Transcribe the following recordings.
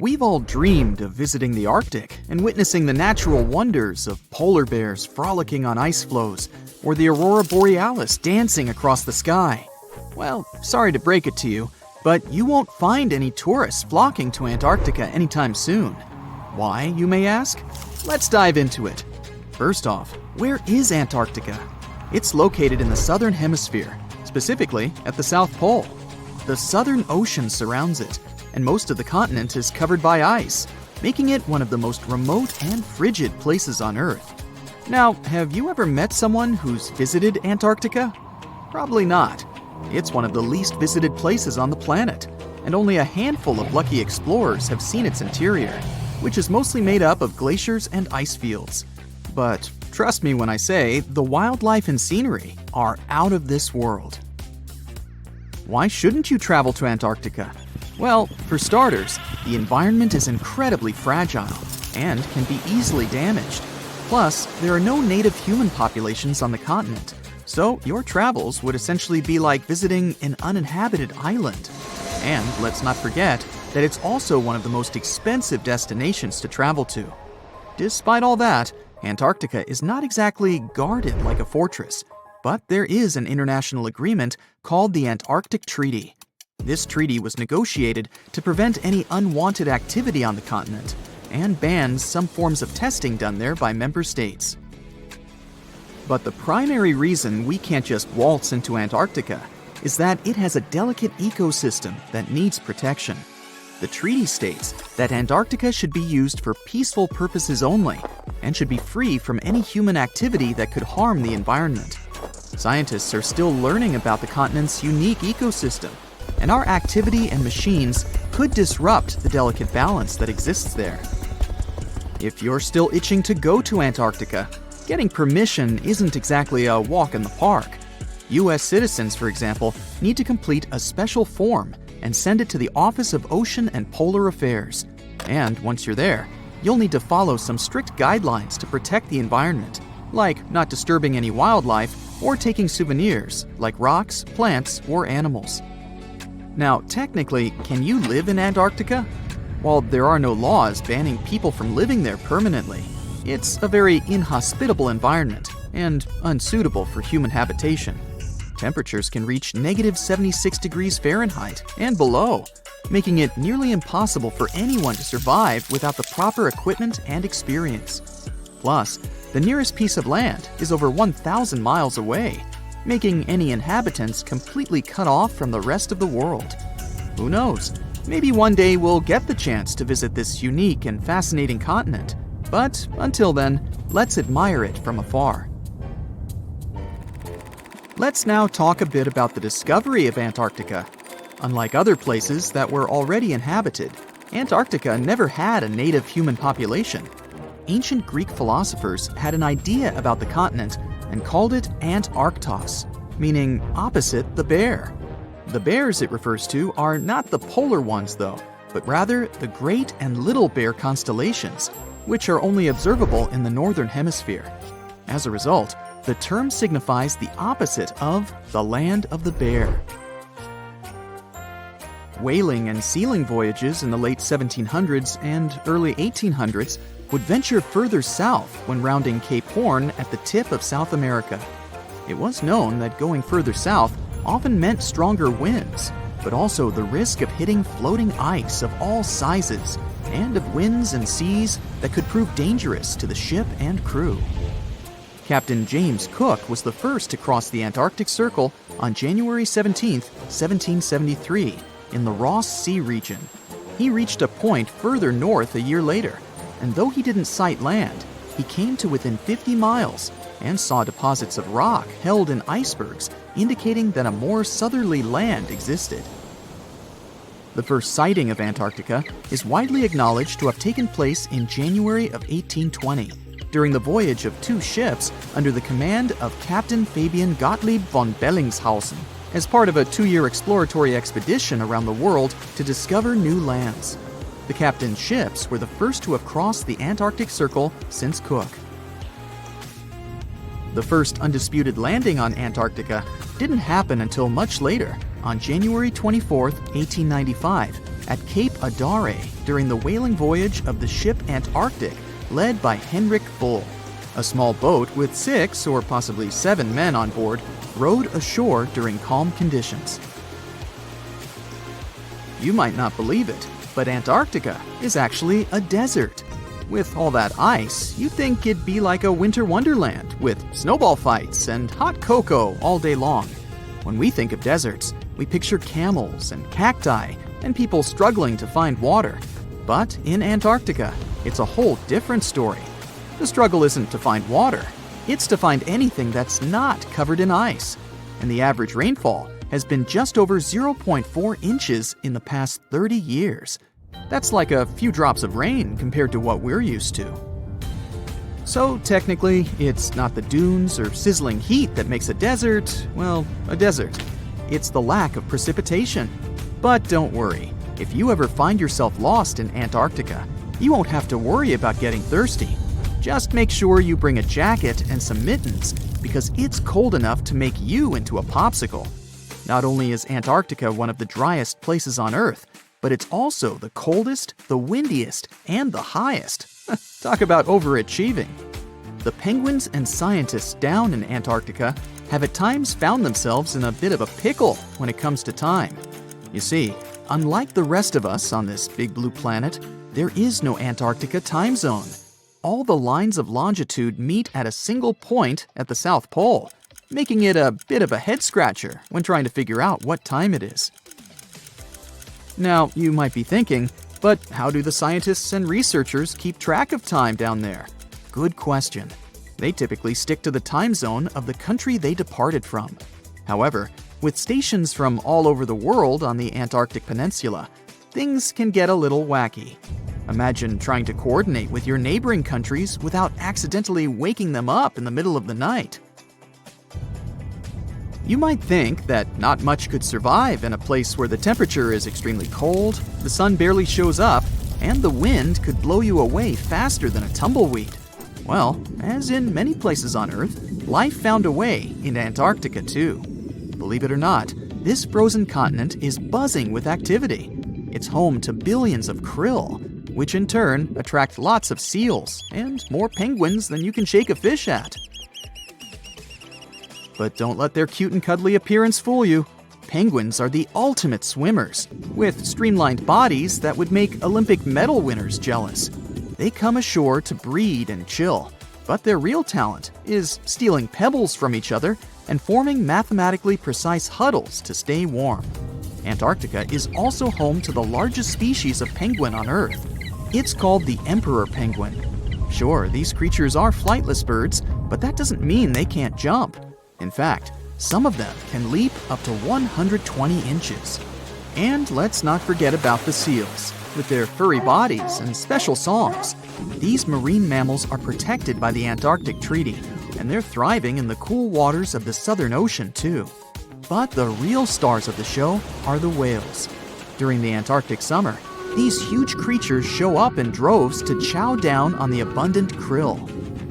We've all dreamed of visiting the Arctic and witnessing the natural wonders of polar bears frolicking on ice floes or the aurora borealis dancing across the sky. Well, sorry to break it to you, but you won't find any tourists flocking to Antarctica anytime soon. Why, you may ask? Let's dive into it. First off, where is Antarctica? It's located in the southern hemisphere, specifically at the South Pole. The Southern Ocean surrounds it, and most of the continent is covered by ice, making it one of the most remote and frigid places on Earth. Now, have you ever met someone who's visited Antarctica? Probably not. It's one of the least visited places on the planet, and only a handful of lucky explorers have seen its interior, which is mostly made up of glaciers and ice fields. But trust me when I say the wildlife and scenery are out of this world. Why shouldn't you travel to Antarctica? Well, for starters, the environment is incredibly fragile and can be easily damaged. Plus, there are no native human populations on the continent, so your travels would essentially be like visiting an uninhabited island. And let's not forget that it's also one of the most expensive destinations to travel to. Despite all that, Antarctica is not exactly guarded like a fortress, but there is an international agreement called the Antarctic Treaty. This treaty was negotiated to prevent any unwanted activity on the continent and bans some forms of testing done there by member states. But the primary reason we can't just waltz into Antarctica is that it has a delicate ecosystem that needs protection. The treaty states that Antarctica should be used for peaceful purposes only and should be free from any human activity that could harm the environment. Scientists are still learning about the continent's unique ecosystem, and our activity and machines could disrupt the delicate balance that exists there. If you're still itching to go to Antarctica, getting permission isn't exactly a walk in the park. U.S. citizens, for example, need to complete a special form and send it to the Office of Ocean and Polar Affairs. And once you're there, you'll need to follow some strict guidelines to protect the environment, like not disturbing any wildlife or taking souvenirs like rocks, plants, or animals. Now, technically, can you live in Antarctica? While there are no laws banning people from living there permanently, it's a very inhospitable environment and unsuitable for human habitation. Temperatures can reach -76 degrees Fahrenheit and below, making it nearly impossible for anyone to survive without the proper equipment and experience. Plus, the nearest piece of land is over 1,000 miles away, making any inhabitants completely cut off from the rest of the world. Who knows? Maybe one day we'll get the chance to visit this unique and fascinating continent. But until then, let's admire it from afar. Let's now talk a bit about the discovery of Antarctica. Unlike other places that were already inhabited, Antarctica never had a native human population. Ancient Greek philosophers had an idea about the continent and called it Antarctos, meaning opposite the bear. The bears it refers to are not the polar ones though, but rather the Great and Little Bear constellations, which are only observable in the northern hemisphere. As a result, the term signifies the opposite of the land of the bear. Whaling and sealing voyages in the late 1700s and early 1800s would venture further south when rounding Cape Horn at the tip of South America. It was known that going further south often meant stronger winds, but also the risk of hitting floating ice of all sizes and of winds and seas that could prove dangerous to the ship and crew. Captain James Cook was the first to cross the Antarctic Circle on January 17, 1773, in the Ross Sea region. He reached a point further north a year later, and though he didn't sight land, he came to within 50 miles and saw deposits of rock held in icebergs, indicating that a more southerly land existed. The first sighting of Antarctica is widely acknowledged to have taken place in January of 1820, during the voyage of two ships under the command of Captain Fabian Gottlieb von Bellingshausen, as part of a 2-year exploratory expedition around the world to discover new lands. The captain's ships were the first to have crossed the Antarctic Circle since Cook. The first undisputed landing on Antarctica didn't happen until much later, on January 24, 1895, at Cape Adare during the whaling voyage of the ship Antarctic, led by Henrik Bull. A small boat with 6 or possibly 7 men on board rowed ashore during calm conditions. You might not believe it, but Antarctica is actually a desert. With all that ice, you'd think it'd be like a winter wonderland with snowball fights and hot cocoa all day long. When we think of deserts, we picture camels and cacti and people struggling to find water. But in Antarctica, it's a whole different story. The struggle isn't to find water, it's to find anything that's not covered in ice. And the average rainfall has been just over 0.4 inches in the past 30 years. That's like a few drops of rain compared to what we're used to. So technically, it's not the dunes or sizzling heat that makes a desert, well, a desert. It's the lack of precipitation. But don't worry, if you ever find yourself lost in Antarctica, you won't have to worry about getting thirsty. Just make sure you bring a jacket and some mittens, because it's cold enough to make you into a popsicle. Not only is Antarctica one of the driest places on Earth, but it's also the coldest, the windiest, and the highest. Talk about overachieving. The penguins and scientists down in Antarctica have at times found themselves in a bit of a pickle when it comes to time. You see, unlike the rest of us on this big blue planet, there is no Antarctica time zone. All the lines of longitude meet at a single point at the South Pole, making it a bit of a head-scratcher when trying to figure out what time it is. Now, you might be thinking, but how do the scientists and researchers keep track of time down there? Good question. They typically stick to the time zone of the country they departed from. However, with stations from all over the world on the Antarctic Peninsula, things can get a little wacky. Imagine trying to coordinate with your neighboring countries without accidentally waking them up in the middle of the night. You might think that not much could survive in a place where the temperature is extremely cold, the sun barely shows up, and the wind could blow you away faster than a tumbleweed. Well, as in many places on Earth, life found a way in Antarctica too. Believe it or not, this frozen continent is buzzing with activity. It's home to billions of krill, which in turn attract lots of seals and more penguins than you can shake a fish at. But don't let their cute and cuddly appearance fool you. Penguins are the ultimate swimmers, with streamlined bodies that would make Olympic medal winners jealous. They come ashore to breed and chill, but their real talent is stealing pebbles from each other and forming mathematically precise huddles to stay warm. Antarctica is also home to the largest species of penguin on Earth. It's called the emperor penguin. Sure, these creatures are flightless birds, but that doesn't mean they can't jump. In fact, some of them can leap up to 120 inches. And let's not forget about the seals. With their furry bodies and special songs, these marine mammals are protected by the Antarctic Treaty, and they're thriving in the cool waters of the Southern Ocean too. But the real stars of the show are the whales. During the Antarctic summer, these huge creatures show up in droves to chow down on the abundant krill.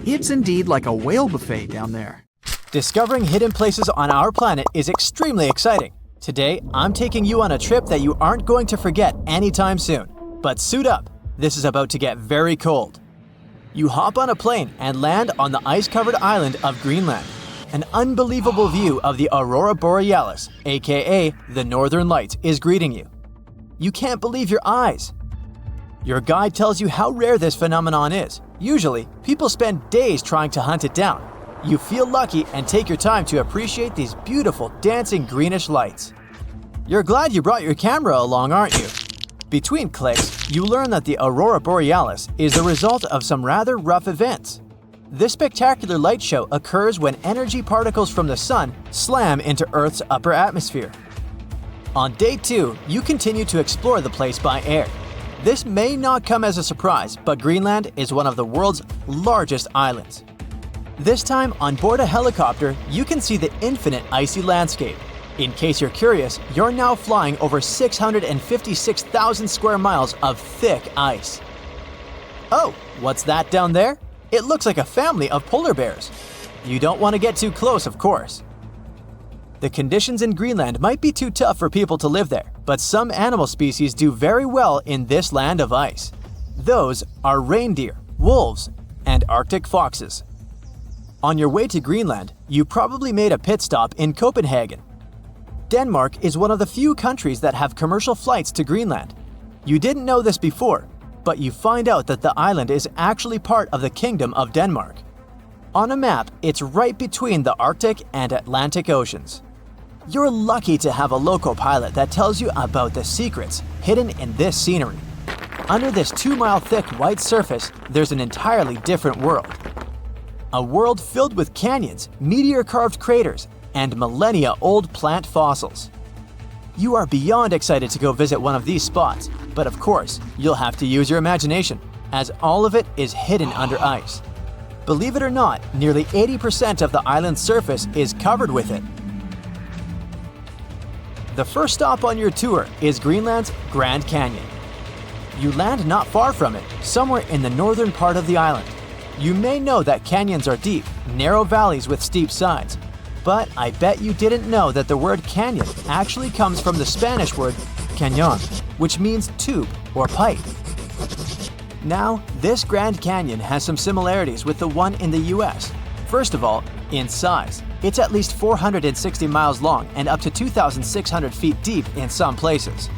It's indeed like a whale buffet down there. Discovering hidden places on our planet is extremely exciting. Today, I'm taking you on a trip that you aren't going to forget anytime soon. But suit up, this is about to get very cold. You hop on a plane and land on the ice-covered island of Greenland. An unbelievable view of the aurora borealis, aka the Northern Lights, is greeting you. You can't believe your eyes. Your guide tells you how rare this phenomenon is. Usually, people spend days trying to hunt it down. You feel lucky and take your time to appreciate these beautiful dancing greenish lights. You're glad you brought your camera along, aren't you? Between clicks, you learn that the aurora borealis is the result of some rather rough events. This spectacular light show occurs when energy particles from the sun slam into Earth's upper atmosphere. On day 2, you continue to explore the place by air. This may not come as a surprise, but Greenland is one of the world's largest islands. This time, on board a helicopter, you can see the infinite icy landscape. In case you're curious, you're now flying over 656,000 square miles of thick ice. Oh, what's that down there? It looks like a family of polar bears. You don't want to get too close, of course. The conditions in Greenland might be too tough for people to live there, but some animal species do very well in this land of ice. Those are reindeer, wolves, and Arctic foxes. On your way to Greenland, you probably made a pit stop in Copenhagen. Denmark is one of the few countries that have commercial flights to Greenland. You didn't know this before, but you find out that the island is actually part of the Kingdom of Denmark. On a map, it's right between the Arctic and Atlantic Oceans. You're lucky to have a local pilot that tells you about the secrets hidden in this scenery. Under this 2-mile thick white surface, there's an entirely different world. A world filled with canyons, meteor-carved craters, and millennia-old plant fossils. You are beyond excited to go visit one of these spots, but of course, you'll have to use your imagination, as all of it is hidden under ice. Believe it or not, nearly 80% of the island's surface is covered with it. The first stop on your tour is Greenland's Grand Canyon. You land not far from it, somewhere in the northern part of the island. You may know that canyons are deep, narrow valleys with steep sides, but I bet you didn't know that the word canyon actually comes from the Spanish word cañón, which means tube or pipe. Now, this Grand Canyon has some similarities with the one in the US. First of all, in size. It's at least 460 miles long and up to 2,600 feet deep in some places.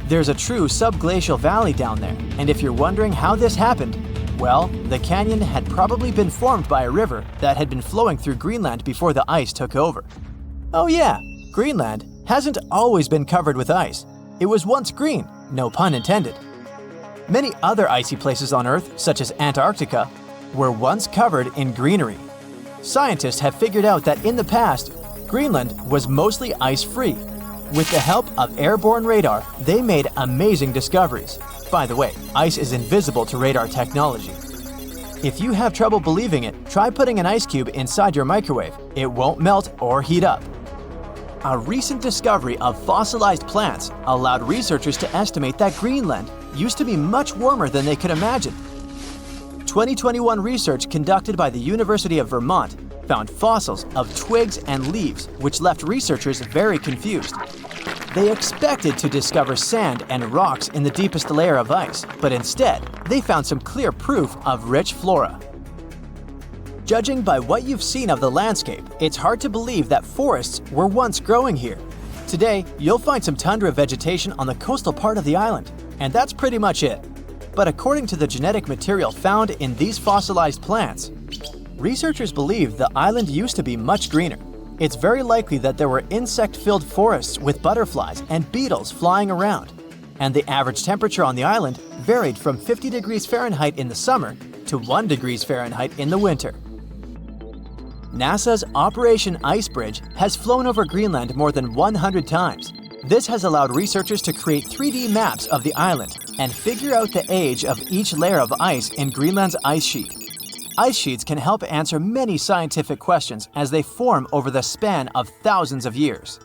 There's a true subglacial valley down there, and if you're wondering how this happened, well, the canyon had probably been formed by a river that had been flowing through Greenland before the ice took over. Oh yeah, Greenland hasn't always been covered with ice. It was once green, no pun intended. Many other icy places on Earth, such as Antarctica, were once covered in greenery. Scientists have figured out that in the past, Greenland was mostly ice-free. With the help of airborne radar, they made amazing discoveries. By the way, ice is invisible to radar technology. If you have trouble believing it, try putting an ice cube inside your microwave. It won't melt or heat up. A recent discovery of fossilized plants allowed researchers to estimate that Greenland used to be much warmer than they could imagine. 2021 research conducted by the University of Vermont found fossils of twigs and leaves, which left researchers very confused. They expected to discover sand and rocks in the deepest layer of ice, but instead, they found some clear proof of rich flora. Judging by what you've seen of the landscape, it's hard to believe that forests were once growing here. Today, you'll find some tundra vegetation on the coastal part of the island, and that's pretty much it. But according to the genetic material found in these fossilized plants, researchers believe the island used to be much greener. It's very likely that there were insect-filled forests with butterflies and beetles flying around, and the average temperature on the island varied from 50 degrees Fahrenheit in the summer to 1 degrees Fahrenheit in the winter. NASA's Operation Ice Bridge has flown over Greenland more than 100 times. This has allowed researchers to create 3D maps of the island and figure out the age of each layer of ice in Greenland's ice sheet. Ice sheets can help answer many scientific questions as they form over the span of thousands of years.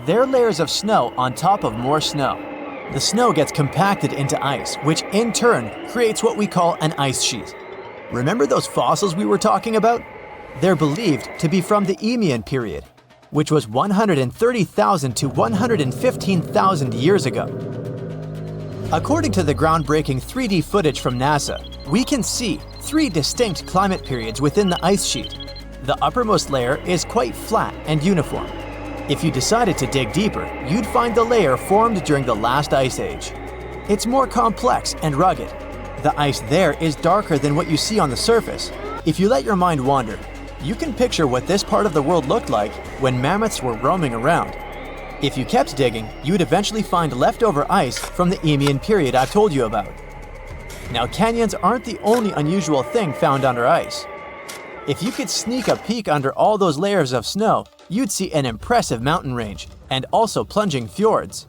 They're layers of snow on top of more snow. The snow gets compacted into ice, which in turn creates what we call an ice sheet. Remember those fossils we were talking about? They're believed to be from the Eemian period, which was 130,000 to 115,000 years ago. According to the groundbreaking 3D footage from NASA, we can see 3 distinct climate periods within the ice sheet. The uppermost layer is quite flat and uniform. If you decided to dig deeper, you'd find the layer formed during the last ice age. It's more complex and rugged. The ice there is darker than what you see on the surface. If you let your mind wander, you can picture what this part of the world looked like when mammoths were roaming around. If you kept digging, you'd eventually find leftover ice from the Eemian period I've told you about. Now, canyons aren't the only unusual thing found under ice. If you could sneak a peek under all those layers of snow, you'd see an impressive mountain range and also plunging fjords.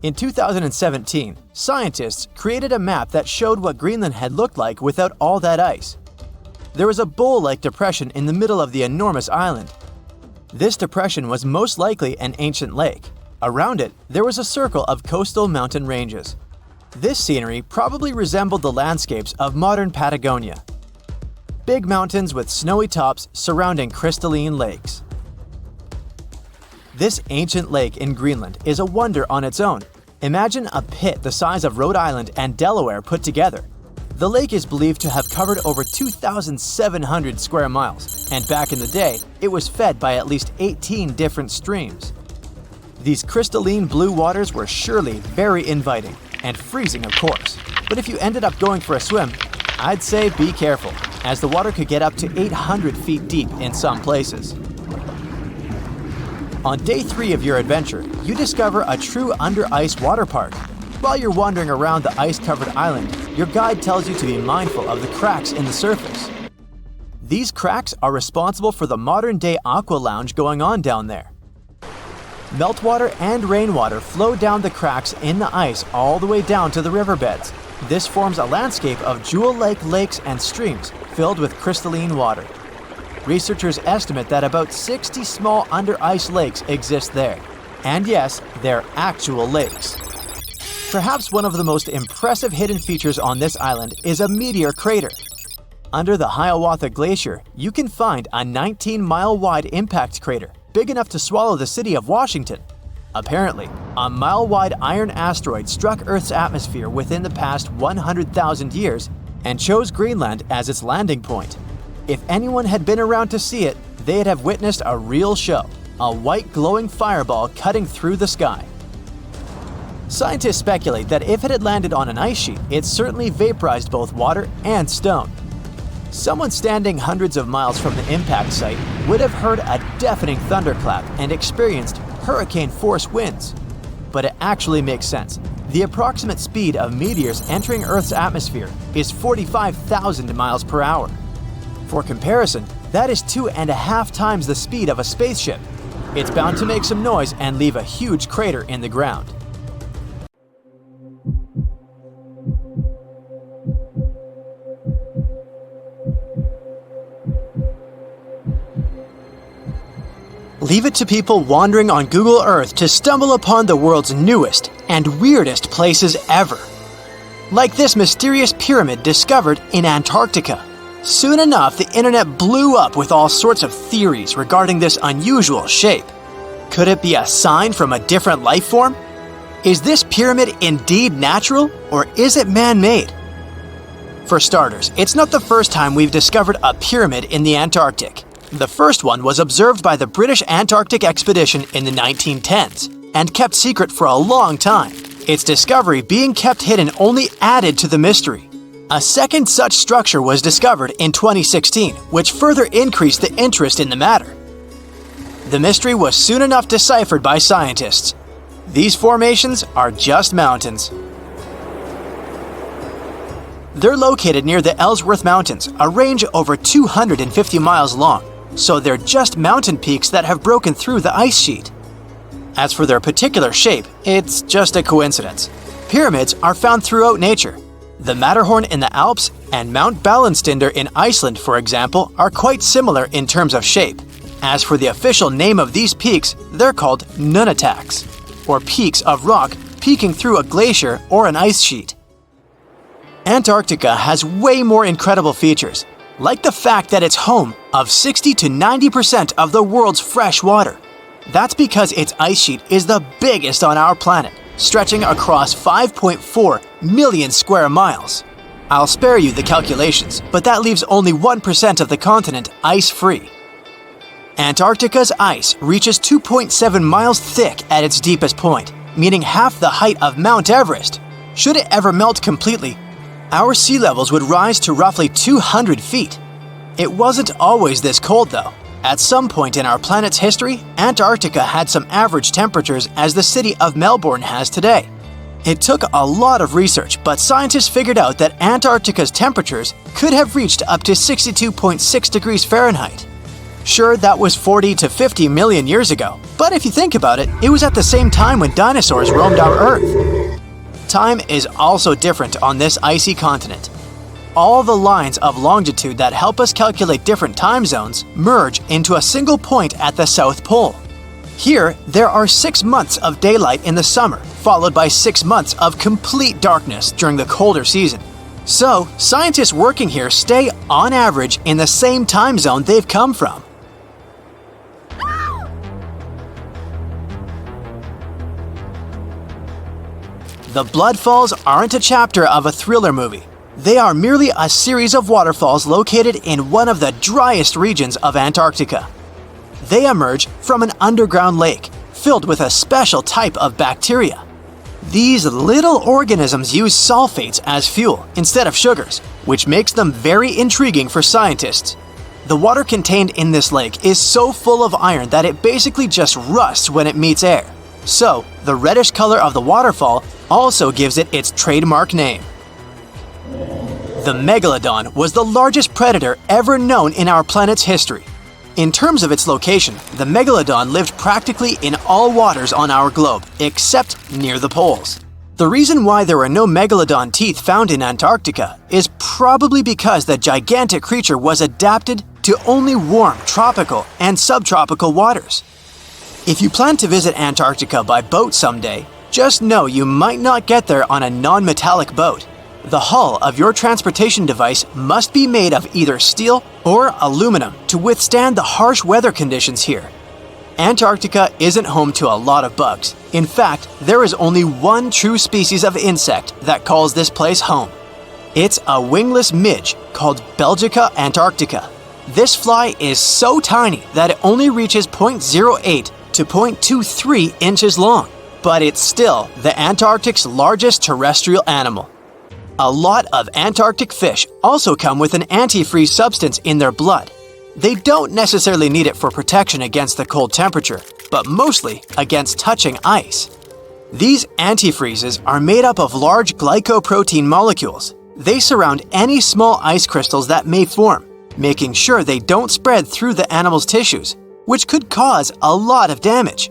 In 2017, scientists created a map that showed what Greenland had looked like without all that ice. There was a bowl-like depression in the middle of the enormous island. This depression was most likely an ancient lake. Around it, there was a circle of coastal mountain ranges. This scenery probably resembled the landscapes of modern Patagonia. Big mountains with snowy tops surrounding crystalline lakes. This ancient lake in Greenland is a wonder on its own. Imagine a pit the size of Rhode Island and Delaware put together. The lake is believed to have covered over 2,700 square miles, and back in the day, it was fed by at least 18 different streams. These crystalline blue waters were surely very inviting, and freezing of course. But if you ended up going for a swim, I'd say be careful, as the water could get up to 800 feet deep in some places. On day 3 of your adventure, you discover a true under-ice water park. While you're wandering around the ice-covered island, your guide tells you to be mindful of the cracks in the surface. These cracks are responsible for the modern-day aqua lounge going on down there. Meltwater and rainwater flow down the cracks in the ice all the way down to the riverbeds. This forms a landscape of jewel-like lakes and streams filled with crystalline water. Researchers estimate that about 60 small under-ice lakes exist there. And yes, they're actual lakes. Perhaps one of the most impressive hidden features on this island is a meteor crater. Under the Hiawatha Glacier, you can find a 19-mile-wide impact crater big enough to swallow the city of Washington. Apparently, a mile-wide iron asteroid struck Earth's atmosphere within the past 100,000 years and chose Greenland as its landing point. If anyone had been around to see it, they'd have witnessed a real show, a white glowing fireball cutting through the sky. Scientists speculate that if it had landed on an ice sheet, it certainly vaporized both water and stone. Someone standing hundreds of miles from the impact site would have heard a deafening thunderclap and experienced hurricane-force winds. But it actually makes sense. The approximate speed of meteors entering Earth's atmosphere is 45,000 miles per hour. For comparison, that is 2.5 times the speed of a spaceship. It's bound to make some noise and leave a huge crater in the ground. Leave it to people wandering on Google Earth to stumble upon the world's newest and weirdest places ever. Like this mysterious pyramid discovered in Antarctica. Soon enough, the internet blew up with all sorts of theories regarding this unusual shape. Could it be a sign from a different life form? Is this pyramid indeed natural, or is it man-made? For starters, it's not the first time we've discovered a pyramid in the Antarctic. The first one was observed by the British Antarctic expedition in the 1910s and kept secret for a long time. Its discovery being kept hidden only added to the mystery. A second such structure was discovered in 2016, which further increased the interest in the matter. The mystery was soon enough deciphered by scientists. These formations are just mountains. They're located near the Ellsworth Mountains, a range over 250 miles long, so they're just mountain peaks that have broken through the ice sheet. As for their particular shape, it's just a coincidence. Pyramids are found throughout nature. The Matterhorn in the Alps and Mount Ballenstinder in Iceland, for example, are quite similar in terms of shape. As for the official name of these peaks, they're called nunataks, or peaks of rock peeking through a glacier or an ice sheet. Antarctica has way more incredible features, like the fact that it's home of 60 to 90% of the world's fresh water. That's because its ice sheet is the biggest on our planet, stretching across 5.4 million square miles. I'll spare you the calculations, but that leaves only 1% of the continent ice-free. Antarctica's ice reaches 2.7 miles thick at its deepest point, meaning half the height of Mount Everest. Should it ever melt completely, our sea levels would rise to roughly 200 feet. It wasn't always this cold though. At some point in our planet's history, Antarctica had some average temperatures as the city of Melbourne has today. It took a lot of research, but scientists figured out that Antarctica's temperatures could have reached up to 62.6 degrees Fahrenheit. Sure, that was 40 to 50 million years ago, but if you think about it, it was at the same time when dinosaurs roamed our Earth. Time is also different on this icy continent. All the lines of longitude that help us calculate different time zones merge into a single point at the South Pole. Here, there are 6 months of daylight in the summer, followed by 6 months of complete darkness during the colder season. So, scientists working here stay, on average, in the same time zone they've come from. the Blood Falls aren't a chapter of a thriller movie. They are merely a series of waterfalls located in one of the driest regions of Antarctica. They emerge from an underground lake filled with a special type of bacteria. These little organisms use sulfates as fuel instead of sugars, which makes them very intriguing for scientists. The water contained in this lake is so full of iron that it basically just rusts when it meets air. So, the reddish color of the waterfall also gives it its trademark name. The Megalodon was the largest predator ever known in our planet's history. In terms of its location, the Megalodon lived practically in all waters on our globe, except near the poles. The reason why there are no Megalodon teeth found in Antarctica is probably because the gigantic creature was adapted to only warm tropical and subtropical waters. If you plan to visit Antarctica by boat someday, just know you might not get there on a non-metallic boat. The hull of your transportation device must be made of either steel or aluminum to withstand the harsh weather conditions here. Antarctica isn't home to a lot of bugs. In fact, there is only one true species of insect that calls this place home. It's a wingless midge called Belgica antarctica. This fly is so tiny that it only reaches 0.08 to 0.23 inches long, but it's still the Antarctic's largest terrestrial animal. A lot of Antarctic fish also come with an antifreeze substance in their blood. They don't necessarily need it for protection against the cold temperature, but mostly against touching ice. These antifreezes are made up of large glycoprotein molecules. They surround any small ice crystals that may form, making sure they don't spread through the animal's tissues, which could cause a lot of damage.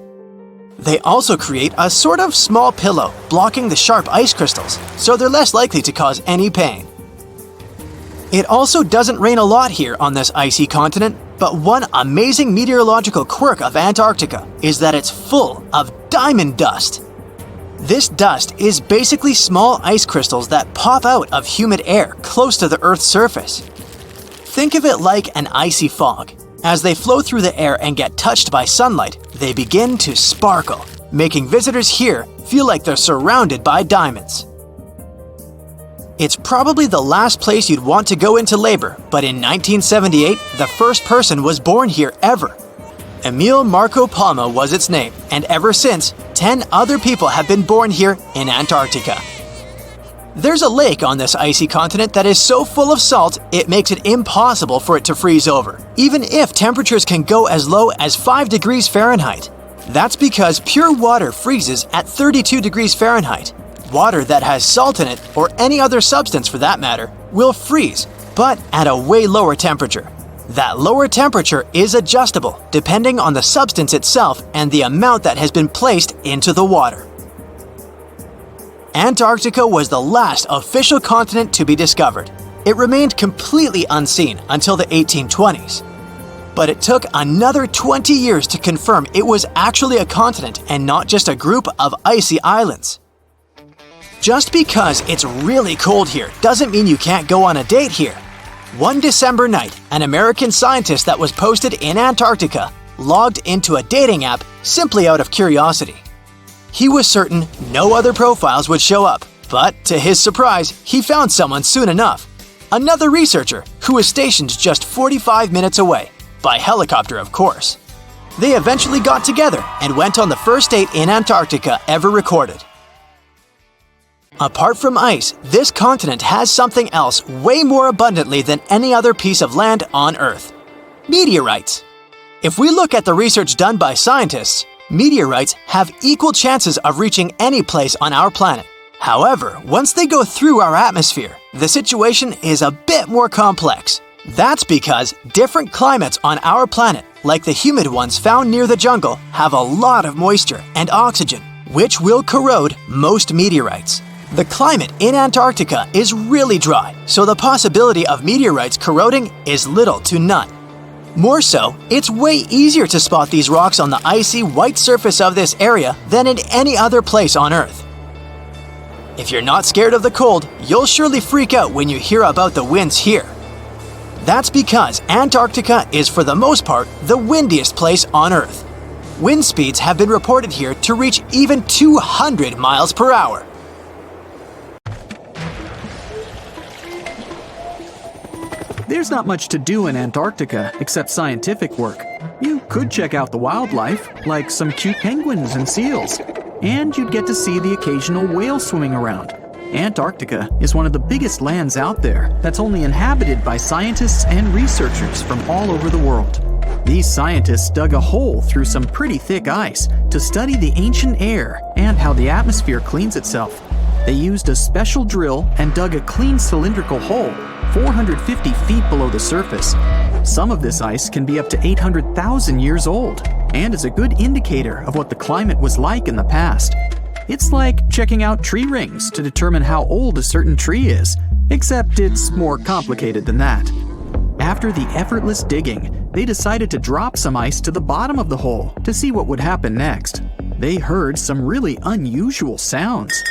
They also create a sort of small pillow blocking the sharp ice crystals, so they're less likely to cause any pain. It also doesn't rain a lot here on this icy continent, but one amazing meteorological quirk of Antarctica is that it's full of diamond dust. This dust is basically small ice crystals that pop out of humid air close to the Earth's surface. Think of it like an icy fog. As they flow through the air and get touched by sunlight, they begin to sparkle, making visitors here feel like they're surrounded by diamonds. It's probably the last place you'd want to go into labor, but in 1978, the first person was born here ever. Emil Marco Palma was its name, and ever since, 10 other people have been born here in Antarctica. There's a lake on this icy continent that is so full of salt, it makes it impossible for it to freeze over, even if temperatures can go as low as 5 degrees Fahrenheit. That's because pure water freezes at 32 degrees Fahrenheit. Water that has salt in it, or any other substance for that matter, will freeze, but at a way lower temperature. That lower temperature is adjustable depending on the substance itself and the amount that has been placed into the water. Antarctica was the last official continent to be discovered. It remained completely unseen until the 1820s. But it took another 20 years to confirm it was actually a continent and not just a group of icy islands. Just because it's really cold here doesn't mean you can't go on a date here. One December night, an American scientist that was posted in Antarctica logged into a dating app simply out of curiosity. He was certain no other profiles would show up, but to his surprise, he found someone soon enough. Another researcher who was stationed just 45 minutes away, by helicopter of course. They eventually got together and went on the first date in Antarctica ever recorded. Apart from ice, this continent has something else way more abundantly than any other piece of land on Earth: meteorites. If we look at the research done by scientists, meteorites have equal chances of reaching any place on our planet. However, once they go through our atmosphere, the situation is a bit more complex. That's because different climates on our planet, like the humid ones found near the jungle, have a lot of moisture and oxygen, which will corrode most meteorites. The climate in Antarctica is really dry, so the possibility of meteorites corroding is little to none. More so, it's way easier to spot these rocks on the icy white surface of this area than in any other place on Earth. If you're not scared of the cold, you'll surely freak out when you hear about the winds here. That's because Antarctica is for the most part the windiest place on Earth. Wind speeds have been reported here to reach even 200 miles per hour. There's not much to do in Antarctica except scientific work. You could check out the wildlife, like some cute penguins and seals. And you'd get to see the occasional whale swimming around. Antarctica is one of the biggest lands out there that's only inhabited by scientists and researchers from all over the world. These scientists dug a hole through some pretty thick ice to study the ancient air and how the atmosphere cleans itself. They used a special drill and dug a clean cylindrical hole 450 feet below the surface. Some of this ice can be up to 800,000 years old and is a good indicator of what the climate was like in the past. It's like checking out tree rings to determine how old a certain tree is, except it's more complicated than that. After the effortless digging, they decided to drop some ice to the bottom of the hole to see what would happen next. They heard some really unusual sounds.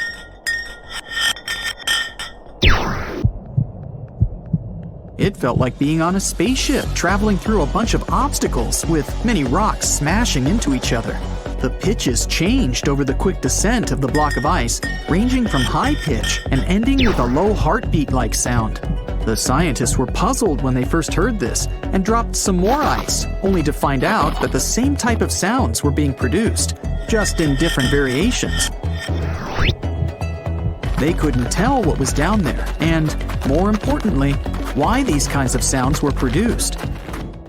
It felt like being on a spaceship traveling through a bunch of obstacles with many rocks smashing into each other. The pitches changed over the quick descent of the block of ice, ranging from high pitch and ending with a low heartbeat-like sound. The scientists were puzzled when they first heard this and dropped some more ice, only to find out that the same type of sounds were being produced, just in different variations. They couldn't tell what was down there, and, more importantly, why these kinds of sounds were produced.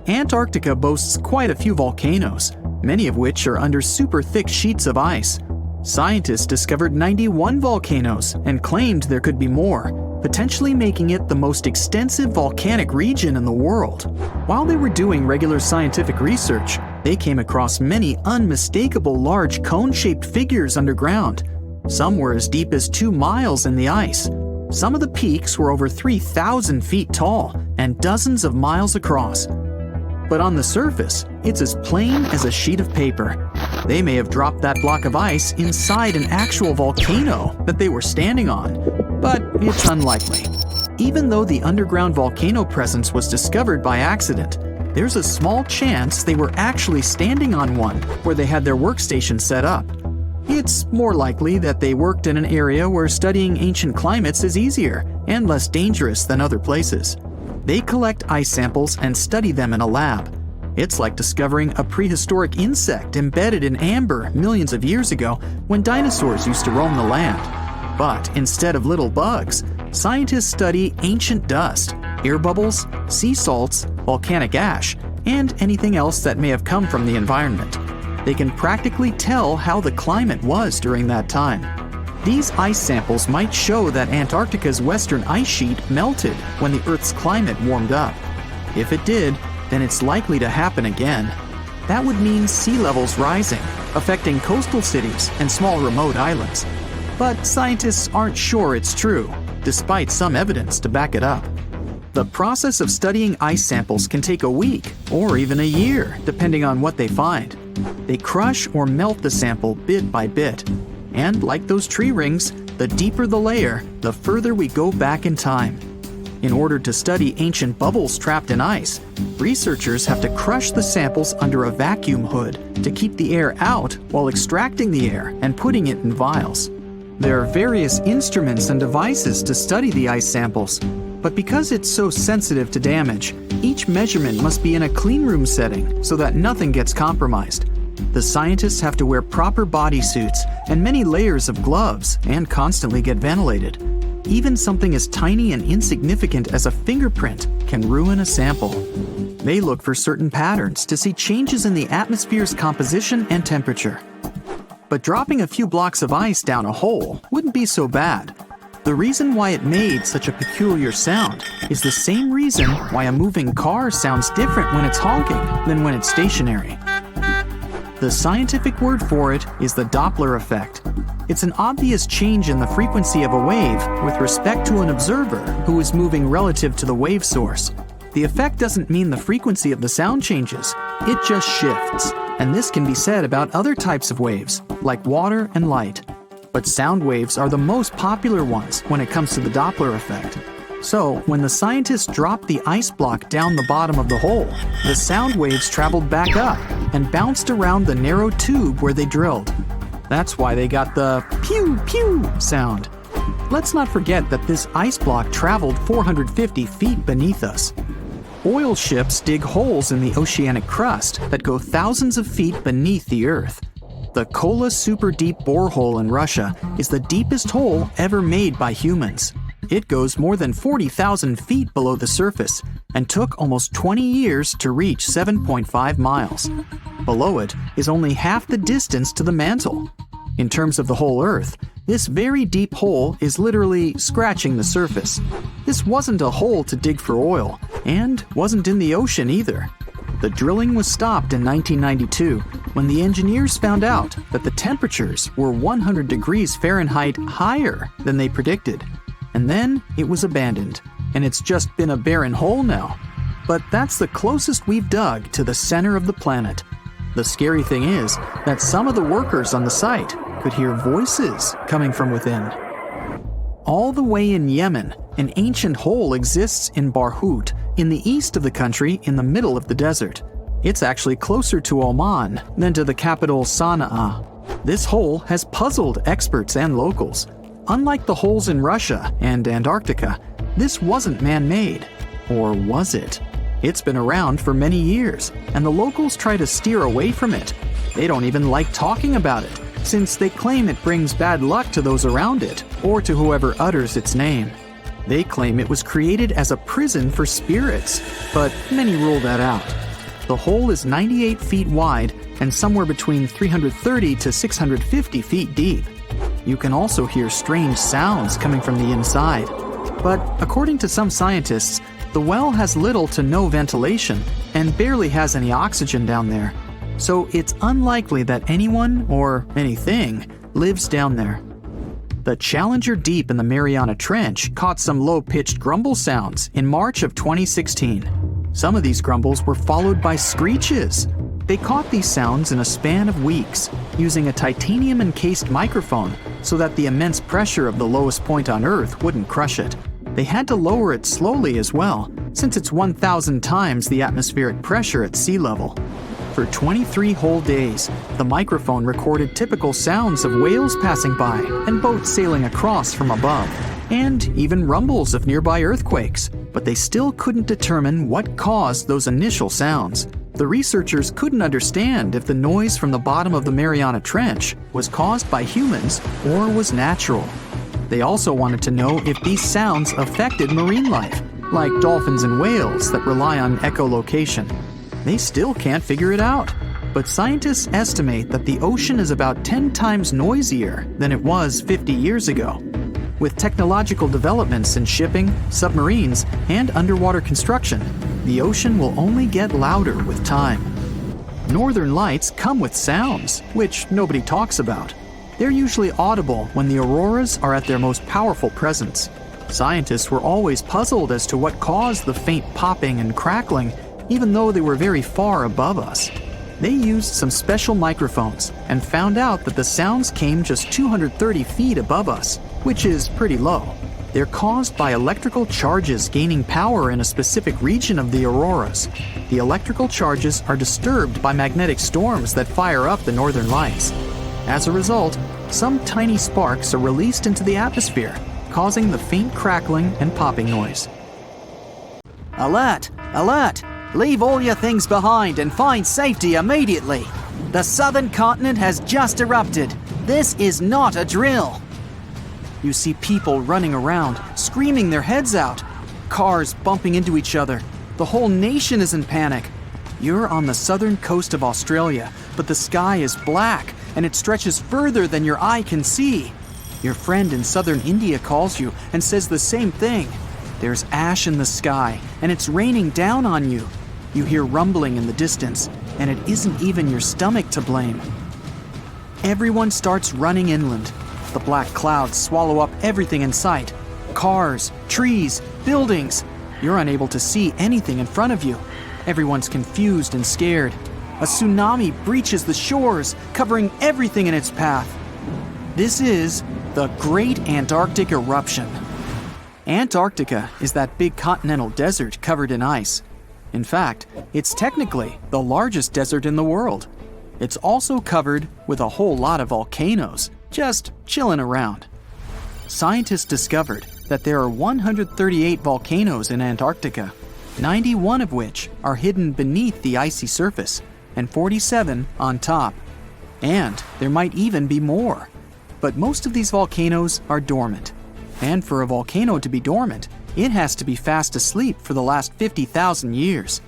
Antarctica boasts quite a few volcanoes, many of which are under super thick sheets of ice. Scientists discovered 91 volcanoes and claimed there could be more, potentially making it the most extensive volcanic region in the world. While they were doing regular scientific research, they came across many unmistakable large cone-shaped figures underground. Some were as deep as 2 miles in the ice. Some of the peaks were over 3,000 feet tall and dozens of miles across. But on the surface, it's as plain as a sheet of paper. They may have dropped that block of ice inside an actual volcano that they were standing on, but it's unlikely. Even though the underground volcano presence was discovered by accident, there's a small chance they were actually standing on one where they had their workstation set up. It's more likely that they worked in an area where studying ancient climates is easier and less dangerous than other places. They collect ice samples and study them in a lab. It's like discovering a prehistoric insect embedded in amber millions of years ago when dinosaurs used to roam the land. But instead of little bugs, scientists study ancient dust, air bubbles, sea salts, volcanic ash, and anything else that may have come from the environment. They can practically tell how the climate was during that time. These ice samples might show that Antarctica's western ice sheet melted when the Earth's climate warmed up. If it did, then it's likely to happen again. That would mean sea levels rising, affecting coastal cities and small remote islands. But scientists aren't sure it's true, despite some evidence to back it up. The process of studying ice samples can take a week or even a year, depending on what they find. They crush or melt the sample bit by bit. And like those tree rings, the deeper the layer, the further we go back in time. In order to study ancient bubbles trapped in ice, researchers have to crush the samples under a vacuum hood to keep the air out while extracting the air and putting it in vials. There are various instruments and devices to study the ice samples, but because it's so sensitive to damage, each measurement must be in a clean room setting so that nothing gets compromised. The scientists have to wear proper bodysuits and many layers of gloves and constantly get ventilated. Even something as tiny and insignificant as a fingerprint can ruin a sample. They look for certain patterns to see changes in the atmosphere's composition and temperature. But dropping a few blocks of ice down a hole wouldn't be so bad. The reason why it made such a peculiar sound is the same reason why a moving car sounds different when it's honking than when it's stationary. The scientific word for it is the Doppler effect. It's an obvious change in the frequency of a wave with respect to an observer who is moving relative to the wave source. The effect doesn't mean the frequency of the sound changes, it just shifts. And this can be said about other types of waves, like water and light. But sound waves are the most popular ones when it comes to the Doppler effect. So, when the scientists dropped the ice block down the bottom of the hole, the sound waves traveled back up and bounced around the narrow tube where they drilled. That's why they got the pew pew sound. Let's not forget that this ice block traveled 450 feet beneath us. Oil ships dig holes in the oceanic crust that go thousands of feet beneath the Earth. The Kola Super Deep Borehole in Russia is the deepest hole ever made by humans. It goes more than 40,000 feet below the surface and took almost 20 years to reach 7.5 miles. Below it is only half the distance to the mantle. In terms of the whole Earth, this very deep hole is literally scratching the surface. This wasn't a hole to dig for oil, and wasn't in the ocean either. The drilling was stopped in 1992 when the engineers found out that the temperatures were 100 degrees Fahrenheit higher than they predicted. And then it was abandoned, and it's just been a barren hole now. But that's the closest we've dug to the center of the planet. The scary thing is that some of the workers on the site could hear voices coming from within. All the way in Yemen, an ancient hole exists in Barhout, in the east of the country in the middle of the desert. It's actually closer to Oman than to the capital Sana'a. This hole has puzzled experts and locals. Unlike the holes in Russia and Antarctica, this wasn't man-made. Or was it? It's been around for many years, and the locals try to steer away from it. They don't even like talking about it, since they claim it brings bad luck to those around it, or to whoever utters its name. They claim it was created as a prison for spirits, but many rule that out. The hole is 98 feet wide and somewhere between 330 to 650 feet deep. You can also hear strange sounds coming from the inside. But according to some scientists, the well has little to no ventilation and barely has any oxygen down there. So it's unlikely that anyone or anything lives down there. The Challenger Deep in the Mariana Trench caught some low-pitched grumble sounds in March of 2016. Some of these grumbles were followed by screeches. They caught these sounds in a span of weeks, using a titanium-encased microphone so that the immense pressure of the lowest point on Earth wouldn't crush it. They had to lower it slowly as well, since it's 1,000 times the atmospheric pressure at sea level. For 23 whole days, the microphone recorded typical sounds of whales passing by and boats sailing across from above, and even rumbles of nearby earthquakes, but they still couldn't determine what caused those initial sounds. The researchers couldn't understand if the noise from the bottom of the Mariana Trench was caused by humans or was natural. They also wanted to know if these sounds affected marine life, like dolphins and whales that rely on echolocation. They still can't figure it out, but scientists estimate that the ocean is about 10 times noisier than it was 50 years ago. With technological developments in shipping, submarines, and underwater construction, the ocean will only get louder with time. Northern lights come with sounds, which nobody talks about. They're usually audible when the auroras are at their most powerful presence. Scientists were always puzzled as to what caused the faint popping and crackling, even though they were very far above us. They used some special microphones and found out that the sounds came just 230 feet above us, which is pretty low. They're caused by electrical charges gaining power in a specific region of the auroras. The electrical charges are disturbed by magnetic storms that fire up the northern lights. As a result, some tiny sparks are released into the atmosphere, causing the faint crackling and popping noise. Alert! Alert! Leave all your things behind and find safety immediately. The southern continent has just erupted. This is not a drill. You see people running around, screaming their heads out. Cars bumping into each other. The whole nation is in panic. You're on the southern coast of Australia, but the sky is black and it stretches further than your eye can see. Your friend in southern India calls you and says the same thing. There's ash in the sky and it's raining down on you. You hear rumbling in the distance, and it isn't even your stomach to blame. Everyone starts running inland. The black clouds swallow up everything in sight. Cars, trees, buildings. You're unable to see anything in front of you. Everyone's confused and scared. A tsunami breaches the shores, covering everything in its path. This is the Great Antarctic Eruption. Antarctica is that big continental desert covered in ice. In fact, it's technically the largest desert in the world. It's also covered with a whole lot of volcanoes, just chilling around. Scientists discovered that there are 138 volcanoes in Antarctica. 91 of which are hidden beneath the icy surface, and 47 on top. And there might even be more. But most of these volcanoes are dormant. And for a volcano to be dormant, it has to be fast asleep for the last 50,000 years.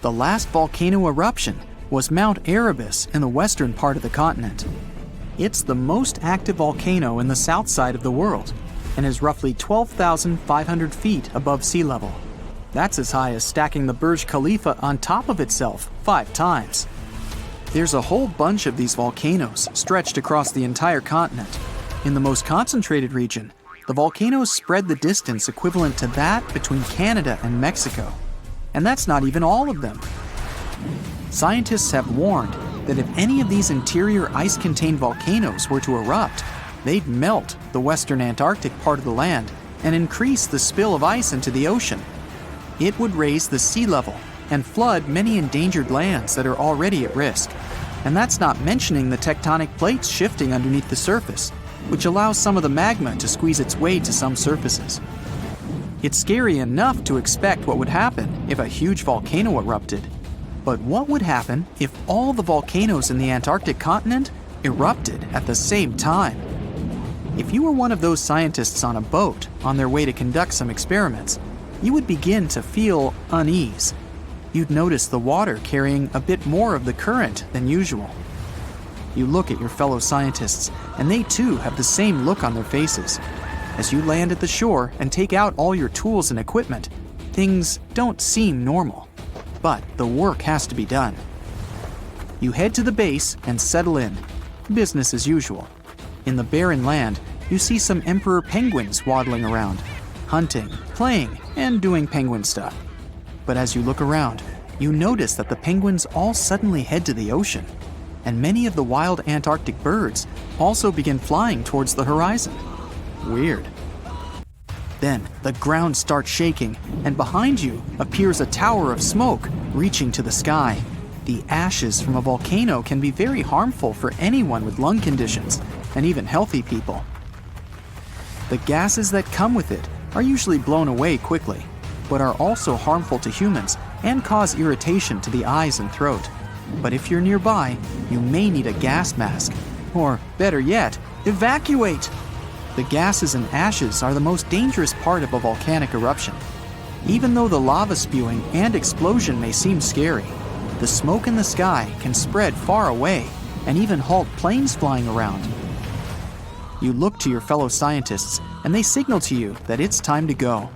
The last volcano eruption was Mount Erebus in the western part of the continent. It's the most active volcano in the south side of the world and is roughly 12,500 feet above sea level. That's as high as stacking the Burj Khalifa on top of itself 5 times. There's a whole bunch of these volcanoes stretched across the entire continent. In the most concentrated region, the volcanoes spread the distance equivalent to that between Canada and Mexico. And that's not even all of them. Scientists have warned that if any of these interior ice-contained volcanoes were to erupt, they'd melt the western Antarctic part of the land and increase the spill of ice into the ocean. It would raise the sea level and flood many endangered lands that are already at risk. And that's not mentioning the tectonic plates shifting underneath the surface, which allows some of the magma to squeeze its way to some surfaces. It's scary enough to expect what would happen if a huge volcano erupted. But what would happen if all the volcanoes in the Antarctic continent erupted at the same time? If you were one of those scientists on a boat on their way to conduct some experiments, you would begin to feel unease. You'd notice the water carrying a bit more of the current than usual. You look at your fellow scientists, and they too have the same look on their faces. As you land at the shore and take out all your tools and equipment, things don't seem normal. But the work has to be done. You head to the base and settle in. Business as usual. In the barren land, you see some emperor penguins waddling around, hunting, playing, and doing penguin stuff. But as you look around, you notice that the penguins all suddenly head to the ocean, and many of the wild Antarctic birds also begin flying towards the horizon. Weird. Then the ground starts shaking, and behind you appears a tower of smoke reaching to the sky. The ashes from a volcano can be very harmful for anyone with lung conditions, and even healthy people. The gases that come with it are usually blown away quickly, but are also harmful to humans and cause irritation to the eyes and throat. But if you're nearby, you may need a gas mask, or better yet, evacuate! The gases and ashes are the most dangerous part of a volcanic eruption. Even though the lava spewing and explosion may seem scary, the smoke in the sky can spread far away and even halt planes flying around. You look to your fellow scientists and they signal to you that it's time to go.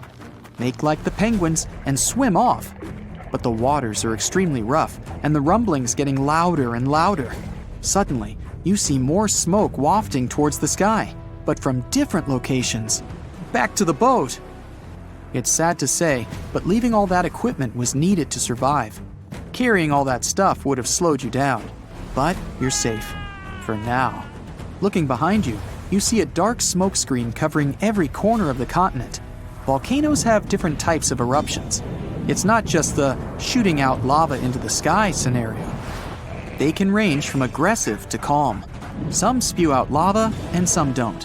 Make like the penguins and swim off. But the waters are extremely rough and the rumblings getting louder and louder. Suddenly, you see more smoke wafting towards the sky, but from different locations. Back to the boat! It's sad to say, but leaving all that equipment was needed to survive. Carrying all that stuff would have slowed you down. But you're safe. For now. Looking behind you, you see a dark smoke screen covering every corner of the continent. Volcanoes have different types of eruptions. It's not just the shooting out lava into the sky scenario. They can range from aggressive to calm. Some spew out lava and some don't.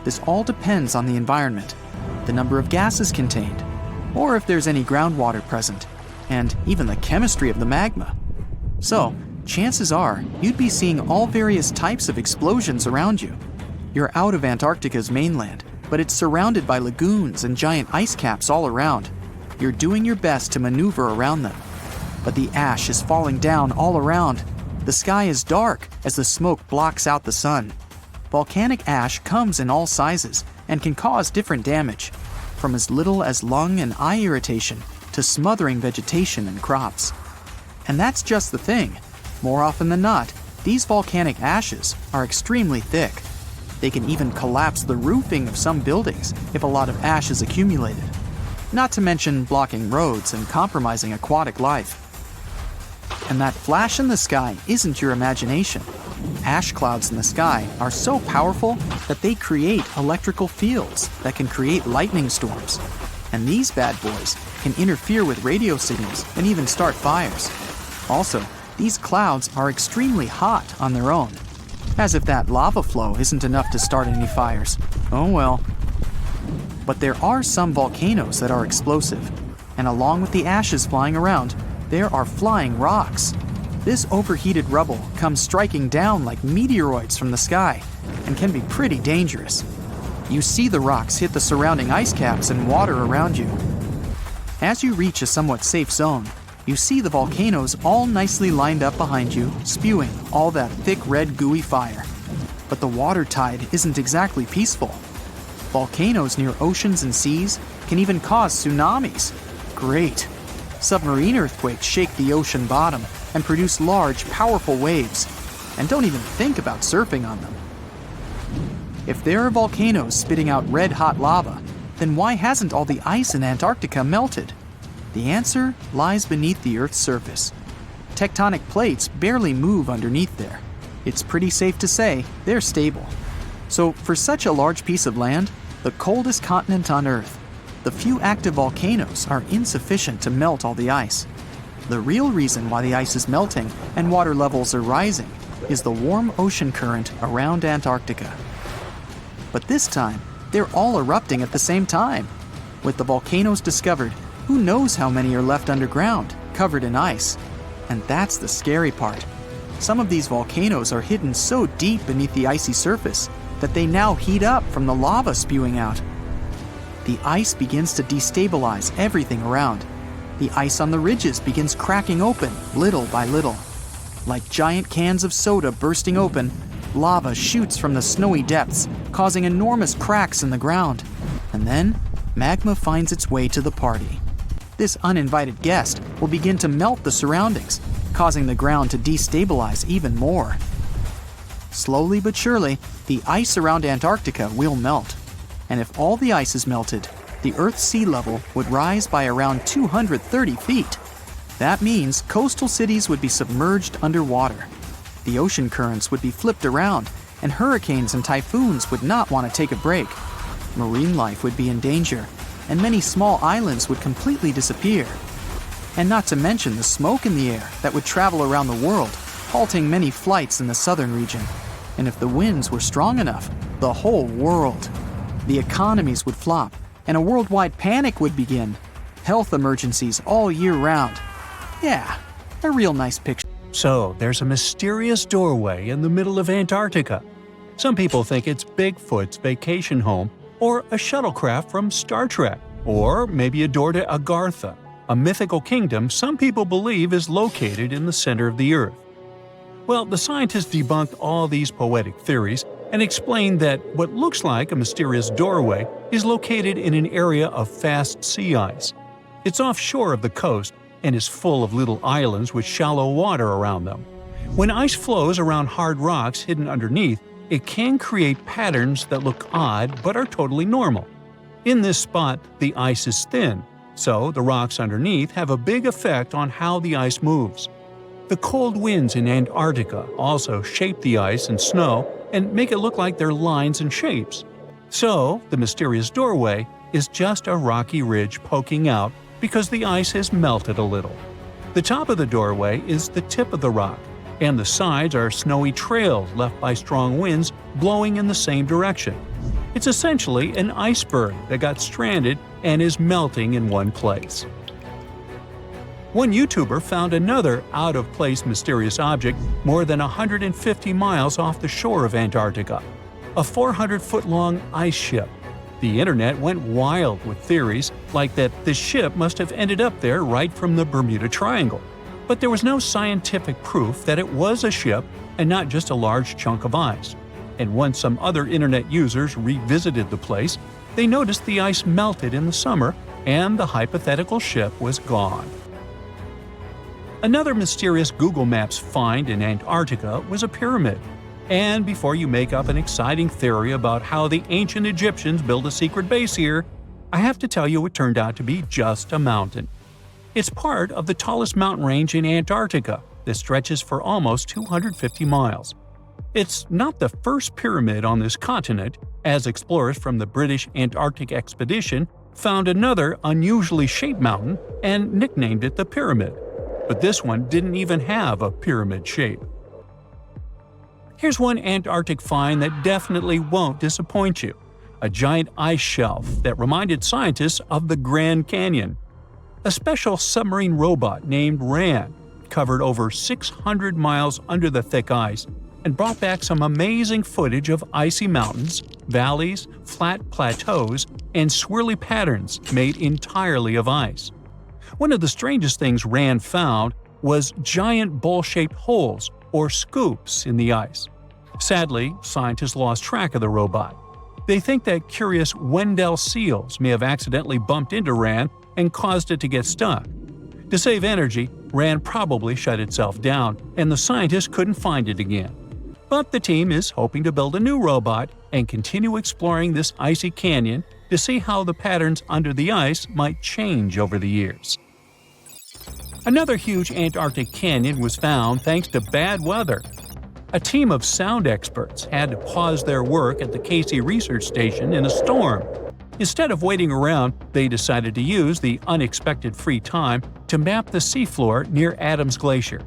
This all depends on the environment, the number of gases contained, or if there's any groundwater present, and even the chemistry of the magma. So, chances are you'd be seeing all various types of explosions around you. You're out of Antarctica's mainland, but it's surrounded by lagoons and giant ice caps all around. You're doing your best to maneuver around them. But the ash is falling down all around. The sky is dark as the smoke blocks out the sun. Volcanic ash comes in all sizes and can cause different damage, from as little as lung and eye irritation to smothering vegetation and crops. And that's just the thing. More often than not, these volcanic ashes are extremely thick. They can even collapse the roofing of some buildings if a lot of ash is accumulated. Not to mention blocking roads and compromising aquatic life. And that flash in the sky isn't your imagination. Ash clouds in the sky are so powerful that they create electrical fields that can create lightning storms. And these bad boys can interfere with radio signals and even start fires. Also, these clouds are extremely hot on their own. As if that lava flow isn't enough to start any fires. Oh well. But there are some volcanoes that are explosive. And along with the ashes flying around, there are flying rocks. This overheated rubble comes striking down like meteoroids from the sky and can be pretty dangerous. You see the rocks hit the surrounding ice caps and water around you. As you reach a somewhat safe zone, you see the volcanoes all nicely lined up behind you, spewing all that thick red gooey fire. But the water tide isn't exactly peaceful. Volcanoes near oceans and seas can even cause tsunamis. Great. Submarine earthquakes shake the ocean bottom and produce large, powerful waves. And don't even think about surfing on them. If there are volcanoes spitting out red-hot lava, then why hasn't all the ice in Antarctica melted? The answer lies beneath the Earth's surface. Tectonic plates barely move underneath there. It's pretty safe to say they're stable. So for such a large piece of land, the coldest continent on Earth, the few active volcanoes are insufficient to melt all the ice. The real reason why the ice is melting and water levels are rising is the warm ocean current around Antarctica. But this time, they're all erupting at the same time. With the volcanoes discovered, who knows how many are left underground, covered in ice. And that's the scary part. Some of these volcanoes are hidden so deep beneath the icy surface that they now heat up from the lava spewing out. The ice begins to destabilize everything around. The ice on the ridges begins cracking open little by little. Like giant cans of soda bursting open, lava shoots from the snowy depths, causing enormous cracks in the ground. And then, magma finds its way to the party. This uninvited guest will begin to melt the surroundings, causing the ground to destabilize even more. Slowly but surely, the ice around Antarctica will melt. And if all the ice is melted, the Earth's sea level would rise by around 230 feet. That means coastal cities would be submerged underwater. The ocean currents would be flipped around, and hurricanes and typhoons would not want to take a break. Marine life would be in danger, and many small islands would completely disappear. And not to mention the smoke in the air that would travel around the world, halting many flights in the southern region. And if the winds were strong enough, the whole world. The economies would flop, and a worldwide panic would begin. Health emergencies all year round. Yeah, a real nice picture. So, there's a mysterious doorway in the middle of Antarctica. Some people think it's Bigfoot's vacation home, or a shuttlecraft from Star Trek, or maybe a door to Agartha, a mythical kingdom some people believe is located in the center of the Earth. Well, the scientists debunked all these poetic theories and explained that what looks like a mysterious doorway is located in an area of fast sea ice. It's offshore of the coast and is full of little islands with shallow water around them. When ice flows around hard rocks hidden underneath, it can create patterns that look odd but are totally normal. In this spot, the ice is thin, so the rocks underneath have a big effect on how the ice moves. The cold winds in Antarctica also shape the ice and snow and make it look like they're lines and shapes. So, the mysterious doorway is just a rocky ridge poking out because the ice has melted a little. The top of the doorway is the tip of the rock, and the sides are snowy trails left by strong winds blowing in the same direction. It's essentially an iceberg that got stranded and is melting in one place. One YouTuber found another out-of-place mysterious object more than 150 miles off the shore of Antarctica, a 400-foot-long ice ship. The internet went wild with theories like that the ship must have ended up there right from the Bermuda Triangle. But there was no scientific proof that it was a ship and not just a large chunk of ice. And once some other internet users revisited the place, they noticed the ice melted in the summer and the hypothetical ship was gone. Another mysterious Google Maps find in Antarctica was a pyramid. And before you make up an exciting theory about how the ancient Egyptians built a secret base here, I have to tell you it turned out to be just a mountain. It's part of the tallest mountain range in Antarctica that stretches for almost 250 miles. It's not the first pyramid on this continent, as explorers from the British Antarctic expedition found another unusually shaped mountain and nicknamed it the Pyramid. But this one didn't even have a pyramid shape. Here's one Antarctic find that definitely won't disappoint you: a giant ice shelf that reminded scientists of the Grand Canyon. A special submarine robot named RAN covered over 600 miles under the thick ice and brought back some amazing footage of icy mountains, valleys, flat plateaus, and swirly patterns made entirely of ice. One of the strangest things RAN found was giant bowl-shaped holes, or scoops, in the ice. Sadly, scientists lost track of the robot. They think that curious Wendell seals may have accidentally bumped into RAN and caused it to get stuck. To save energy, RAN probably shut itself down, and the scientists couldn't find it again. But the team is hoping to build a new robot and continue exploring this icy canyon to see how the patterns under the ice might change over the years. Another huge Antarctic canyon was found thanks to bad weather. A team of sound experts had to pause their work at the Casey Research Station in a storm. Instead of waiting around, they decided to use the unexpected free time to map the seafloor near Adams Glacier.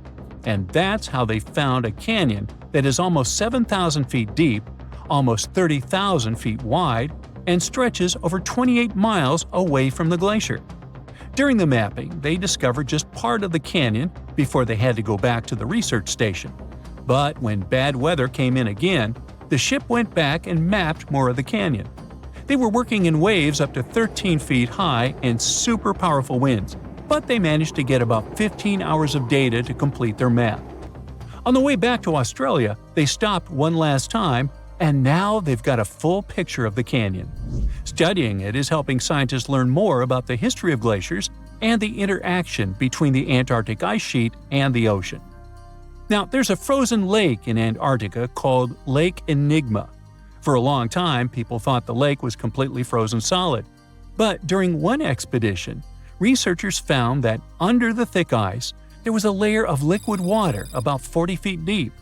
And that's how they found a canyon that is almost 7,000 feet deep, almost 30,000 feet wide, and stretches over 28 miles away from the glacier. During the mapping, they discovered just part of the canyon before they had to go back to the research station. But when bad weather came in again, the ship went back and mapped more of the canyon. They were working in waves up to 13 feet high and super powerful winds, but they managed to get about 15 hours of data to complete their map. On the way back to Australia, they stopped one last time, and now they've got a full picture of the canyon. Studying it is helping scientists learn more about the history of glaciers and the interaction between the Antarctic ice sheet and the ocean. Now, there's a frozen lake in Antarctica called Lake Enigma. For a long time, people thought the lake was completely frozen solid. But during one expedition, researchers found that under the thick ice, there was a layer of liquid water about 40 feet deep.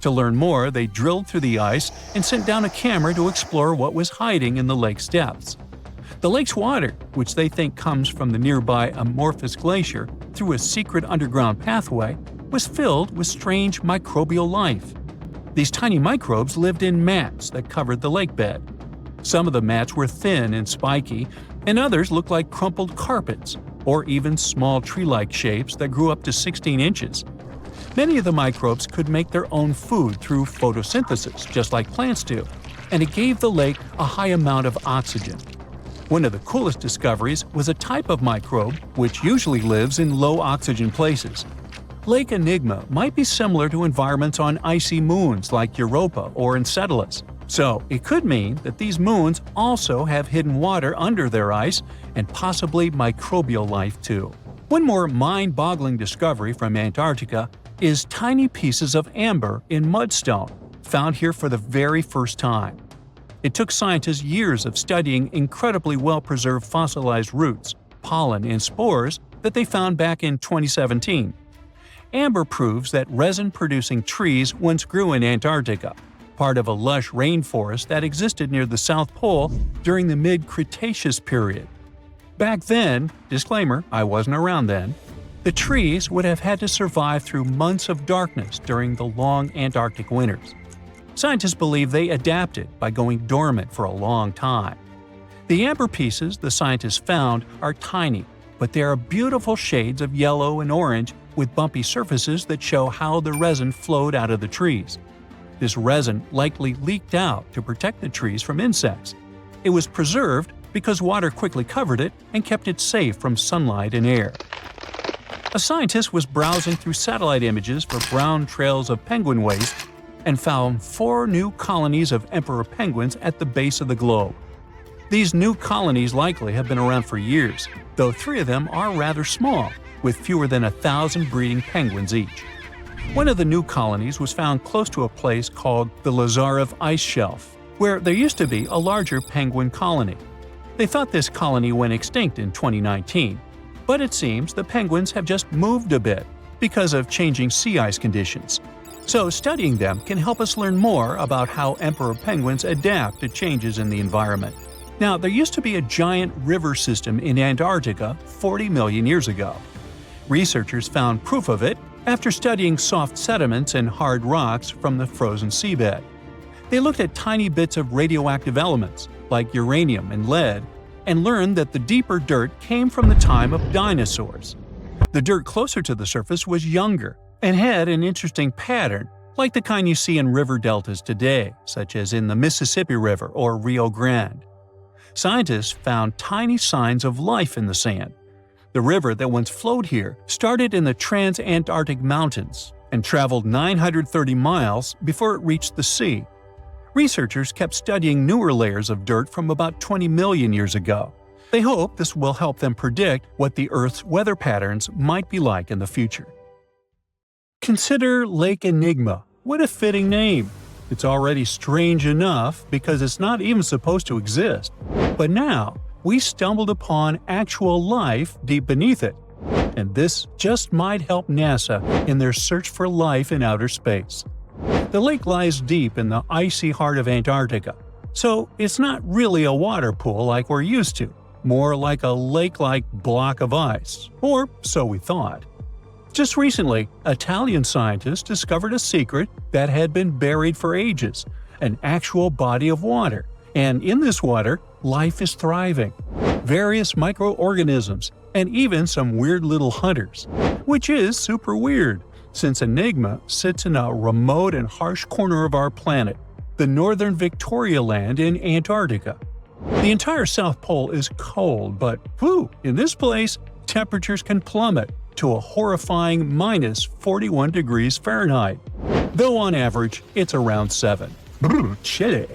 To learn more, they drilled through the ice and sent down a camera to explore what was hiding in the lake's depths. The lake's water, which they think comes from the nearby amorphous glacier through a secret underground pathway, was filled with strange microbial life. These tiny microbes lived in mats that covered the lake bed. Some of the mats were thin and spiky, and others looked like crumpled carpets, or even small tree-like shapes that grew up to 16 inches. Many of the microbes could make their own food through photosynthesis, just like plants do, and it gave the lake a high amount of oxygen. One of the coolest discoveries was a type of microbe which usually lives in low-oxygen places. Lake Enigma might be similar to environments on icy moons like Europa or Enceladus. So it could mean that these moons also have hidden water under their ice and possibly microbial life too. One more mind-boggling discovery from Antarctica is tiny pieces of amber in mudstone, found here for the very first time. It took scientists years of studying incredibly well-preserved fossilized roots, pollen, and spores that they found back in 2017. Amber proves that resin-producing trees once grew in Antarctica, part of a lush rainforest that existed near the South Pole during the mid-Cretaceous period. Back then, disclaimer, I wasn't around then, the trees would have had to survive through months of darkness during the long Antarctic winters. Scientists believe they adapted by going dormant for a long time. The amber pieces the scientists found are tiny, but they are beautiful shades of yellow and orange with bumpy surfaces that show how the resin flowed out of the trees. This resin likely leaked out to protect the trees from insects. It was preserved because water quickly covered it and kept it safe from sunlight and air. A scientist was browsing through satellite images for brown trails of penguin waste and found 4 new colonies of emperor penguins at the base of the globe. These new colonies likely have been around for years, though 3 of them are rather small, with fewer than 1,000 breeding penguins each. One of the new colonies was found close to a place called the Lazarev Ice Shelf, where there used to be a larger penguin colony. They thought this colony went extinct in 2019, but it seems the penguins have just moved a bit because of changing sea ice conditions. So studying them can help us learn more about how emperor penguins adapt to changes in the environment. Now, there used to be a giant river system in Antarctica 40 million years ago. Researchers found proof of it after studying soft sediments and hard rocks from the frozen seabed. They looked at tiny bits of radioactive elements, like uranium and lead, and learned that the deeper dirt came from the time of dinosaurs. The dirt closer to the surface was younger and had an interesting pattern, like the kind you see in river deltas today, such as in the Mississippi River or Rio Grande. Scientists found tiny signs of life in the sand. The river that once flowed here started in the Trans-Antarctic Mountains and traveled 930 miles before it reached the sea. Researchers kept studying newer layers of dirt from about 20 million years ago. They hope this will help them predict what the Earth's weather patterns might be like in the future. Consider Lake Enigma. What a fitting name! It's already strange enough because it's not even supposed to exist. But now, we stumbled upon actual life deep beneath it. And this just might help NASA in their search for life in outer space. The lake lies deep in the icy heart of Antarctica, so it's not really a water pool like we're used to, more like a lake-like block of ice, or so we thought. Just recently, Italian scientists discovered a secret that had been buried for ages, an actual body of water, and in this water, life is thriving. Various microorganisms, and even some weird little hunters. Which is super weird, since Enigma sits in a remote and harsh corner of our planet, the northern Victoria Land in Antarctica. The entire South Pole is cold, but in this place, temperatures can plummet to a horrifying minus 41 degrees Fahrenheit, though on average it's around 7. Chilly.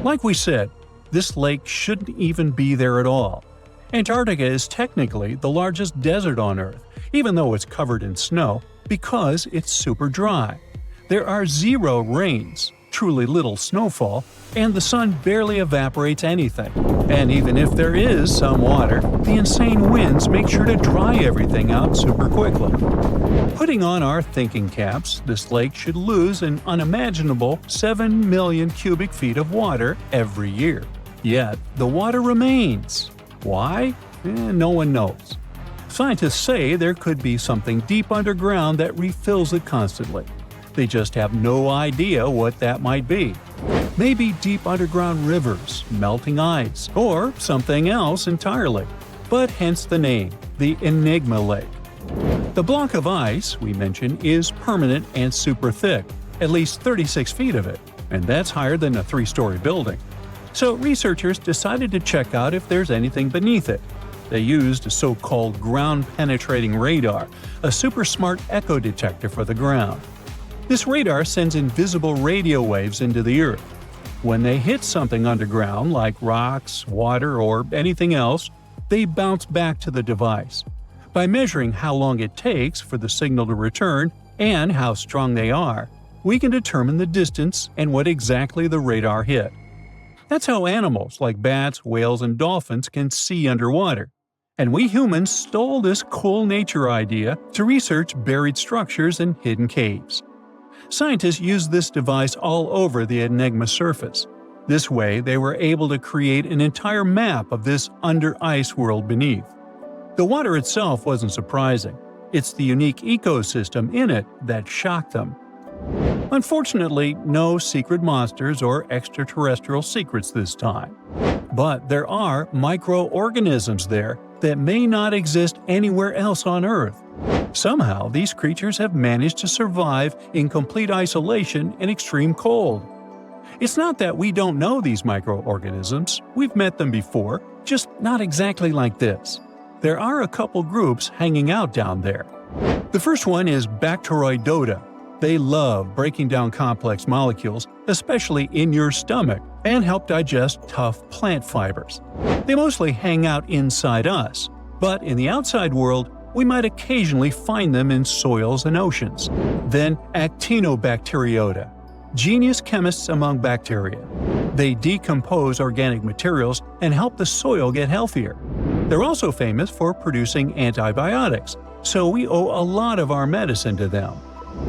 Like we said, this lake shouldn't even be there at all. Antarctica is technically the largest desert on Earth, even though it's covered in snow, because it's super dry. There are 0 rains, truly little snowfall, and the sun barely evaporates anything. And even if there is some water, the insane winds make sure to dry everything out super quickly. Putting on our thinking caps, this lake should lose an unimaginable 7 million cubic feet of water every year. Yet, the water remains. Why? No one knows. Scientists say there could be something deep underground that refills it constantly. They just have no idea what that might be. Maybe deep underground rivers, melting ice, or something else entirely. But hence the name, the Enigma Lake. The block of ice, we mentioned, is permanent and super thick, at least 36 feet of it, and that's higher than a 3-story building. So researchers decided to check out if there's anything beneath it. They used a so-called ground-penetrating radar, a super smart echo detector for the ground. This radar sends invisible radio waves into the Earth. When they hit something underground, like rocks, water, or anything else, they bounce back to the device. By measuring how long it takes for the signal to return and how strong they are, we can determine the distance and what exactly the radar hit. That's how animals like bats, whales, and dolphins can see underwater. And we humans stole this cool nature idea to research buried structures and hidden caves. Scientists used this device all over the Enigma surface. This way, they were able to create an entire map of this under-ice world beneath. The water itself wasn't surprising. It's the unique ecosystem in it that shocked them. Unfortunately, no secret monsters or extraterrestrial secrets this time. But there are microorganisms there that may not exist anywhere else on Earth. Somehow, these creatures have managed to survive in complete isolation and extreme cold. It's not that we don't know these microorganisms, we've met them before, just not exactly like this. There are a couple groups hanging out down there. The first one is Bacteroidota. They love breaking down complex molecules, especially in your stomach, and help digest tough plant fibers. They mostly hang out inside us, but in the outside world, we might occasionally find them in soils and oceans. Then Actinobacteriota, genius chemists among bacteria. They decompose organic materials and help the soil get healthier. They're also famous for producing antibiotics, so we owe a lot of our medicine to them.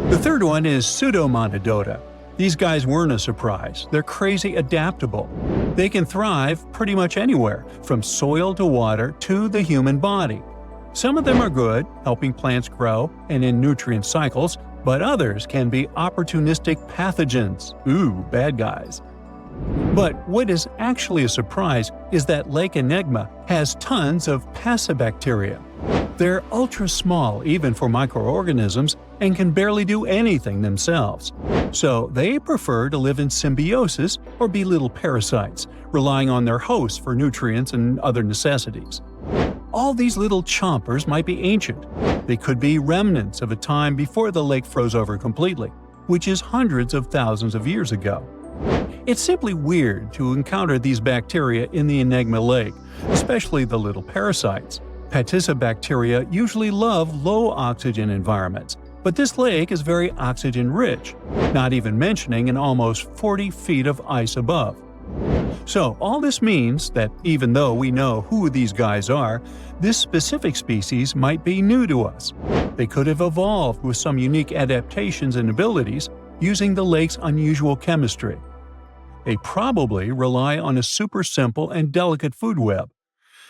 The third one is Pseudomonadota. These guys weren't a surprise. They're crazy adaptable. They can thrive pretty much anywhere, from soil to water to the human body. Some of them are good, helping plants grow and in nutrient cycles, but others can be opportunistic pathogens. Bad guys. But what is actually a surprise is that Lake Enigma has tons of passibacteria. They're ultra small even for microorganisms and can barely do anything themselves. So they prefer to live in symbiosis or be little parasites, relying on their hosts for nutrients and other necessities. All these little chompers might be ancient. They could be remnants of a time before the lake froze over completely, which is hundreds of thousands of years ago. It's simply weird to encounter these bacteria in the Enigma Lake, especially the little parasites. Passibacteria usually love low-oxygen environments, but this lake is very oxygen-rich, not even mentioning an almost 40 feet of ice above. So all this means that even though we know who these guys are, this specific species might be new to us. They could have evolved with some unique adaptations and abilities using the lake's unusual chemistry. They probably rely on a super simple and delicate food web.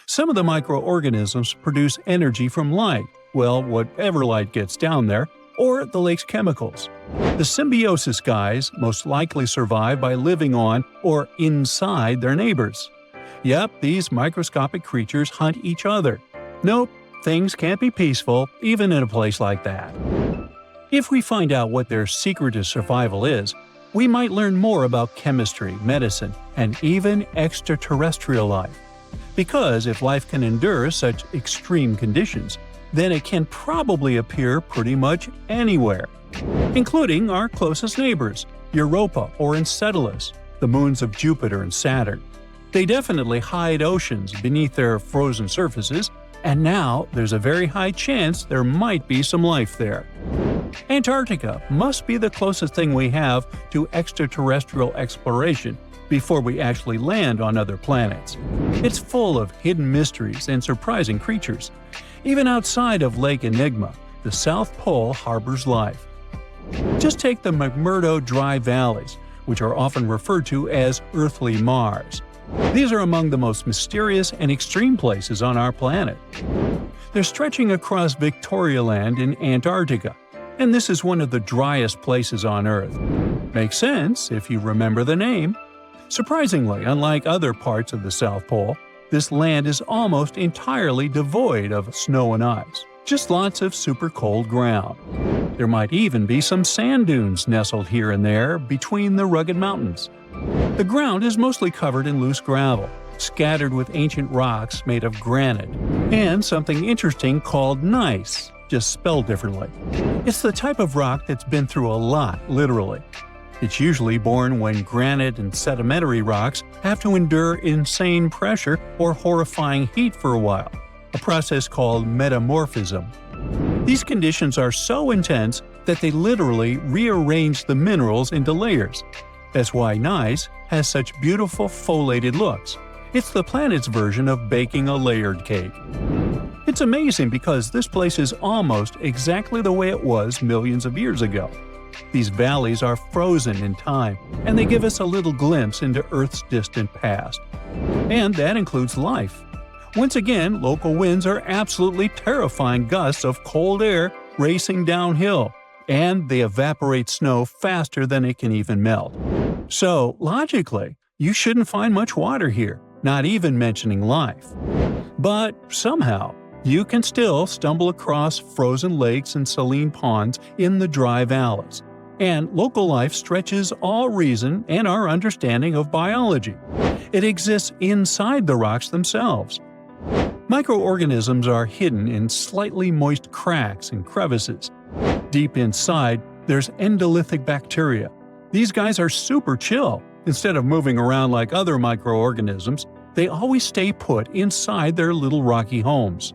Some of the microorganisms produce energy from light, well, whatever light gets down there, or the lake's chemicals. The symbiosis guys most likely survive by living on or inside their neighbors. Yep, these microscopic creatures hunt each other. Nope, things can't be peaceful even in a place like that. If we find out what their secret to survival is, we might learn more about chemistry, medicine, and even extraterrestrial life. Because if life can endure such extreme conditions, then it can probably appear pretty much anywhere, including our closest neighbors, Europa or Enceladus, the moons of Jupiter and Saturn. They definitely hide oceans beneath their frozen surfaces, and now there's a very high chance there might be some life there. Antarctica must be the closest thing we have to extraterrestrial exploration before we actually land on other planets. It's full of hidden mysteries and surprising creatures. Even outside of Lake Enigma, the South Pole harbors life. Just take the McMurdo Dry Valleys, which are often referred to as Earthly Mars. These are among the most mysterious and extreme places on our planet. They're stretching across Victoria Land in Antarctica, and this is one of the driest places on Earth. Makes sense if you remember the name. Surprisingly, unlike other parts of the South Pole, this land is almost entirely devoid of snow and ice, just lots of super cold ground. There might even be some sand dunes nestled here and there between the rugged mountains. The ground is mostly covered in loose gravel, scattered with ancient rocks made of granite, and something interesting called gneiss, just spelled differently. It's the type of rock that's been through a lot, literally. It's usually born when granite and sedimentary rocks have to endure insane pressure or horrifying heat for a while, a process called metamorphism. These conditions are so intense that they literally rearrange the minerals into layers. That's why gneiss has such beautiful foliated looks. It's the planet's version of baking a layered cake. It's amazing because this place is almost exactly the way it was millions of years ago. These valleys are frozen in time, and they give us a little glimpse into Earth's distant past. And that includes life. Once again, local winds are absolutely terrifying gusts of cold air racing downhill, and they evaporate snow faster than it can even melt. So, logically, you shouldn't find much water here, not even mentioning life. But somehow, you can still stumble across frozen lakes and saline ponds in the dry valleys. And local life stretches all reason and our understanding of biology. It exists inside the rocks themselves. Microorganisms are hidden in slightly moist cracks and crevices. Deep inside, there's endolithic bacteria. These guys are super chill. Instead of moving around like other microorganisms, they always stay put inside their little rocky homes.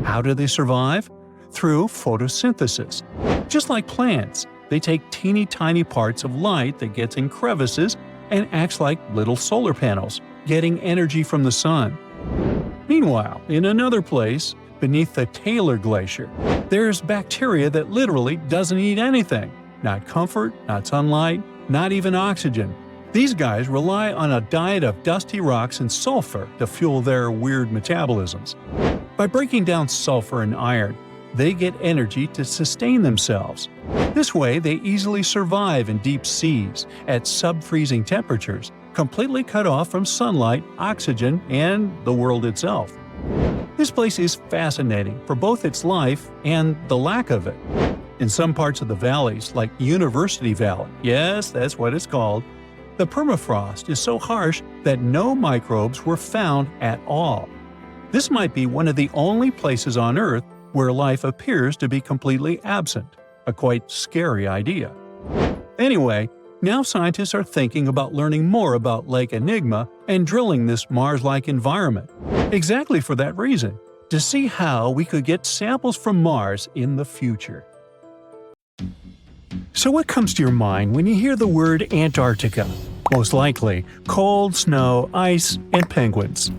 How do they survive? Through photosynthesis. Just like plants, they take teeny tiny parts of light that gets in crevices and acts like little solar panels, getting energy from the sun. Meanwhile, in another place, beneath the Taylor Glacier, there's bacteria that literally doesn't eat anything. Not comfort, not sunlight, not even oxygen. These guys rely on a diet of dusty rocks and sulfur to fuel their weird metabolisms. By breaking down sulfur and iron, they get energy to sustain themselves. This way, they easily survive in deep seas at sub-freezing temperatures, completely cut off from sunlight, oxygen, and the world itself. This place is fascinating for both its life and the lack of it. In some parts of the valleys, like University Valley, yes, that's what it's called, the permafrost is so harsh that no microbes were found at all. This might be one of the only places on Earth where life appears to be completely absent, a quite scary idea. Anyway, now scientists are thinking about learning more about Lake Enigma and drilling this Mars-like environment, exactly for that reason, to see how we could get samples from Mars in the future. So what comes to your mind when you hear the word Antarctica? Most likely, cold, snow, ice, and penguins.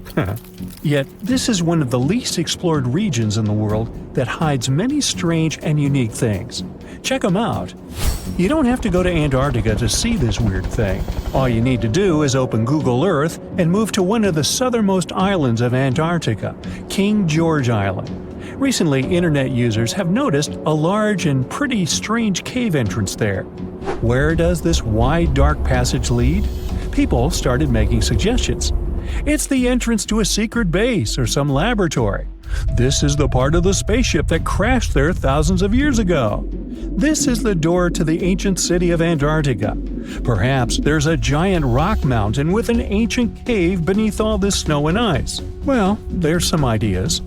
Yet, this is one of the least explored regions in the world that hides many strange and unique things. Check them out. You don't have to go to Antarctica to see this weird thing. All you need to do is open Google Earth and move to one of the southernmost islands of Antarctica, King George Island. Recently, internet users have noticed a large and pretty strange cave entrance there. Where does this wide, dark passage lead? People started making suggestions. It's the entrance to a secret base or some laboratory. This is the part of the spaceship that crashed there thousands of years ago. This is the door to the ancient city of Antarctica. Perhaps there's a giant rock mountain with an ancient cave beneath all this snow and ice. Well, there's some ideas.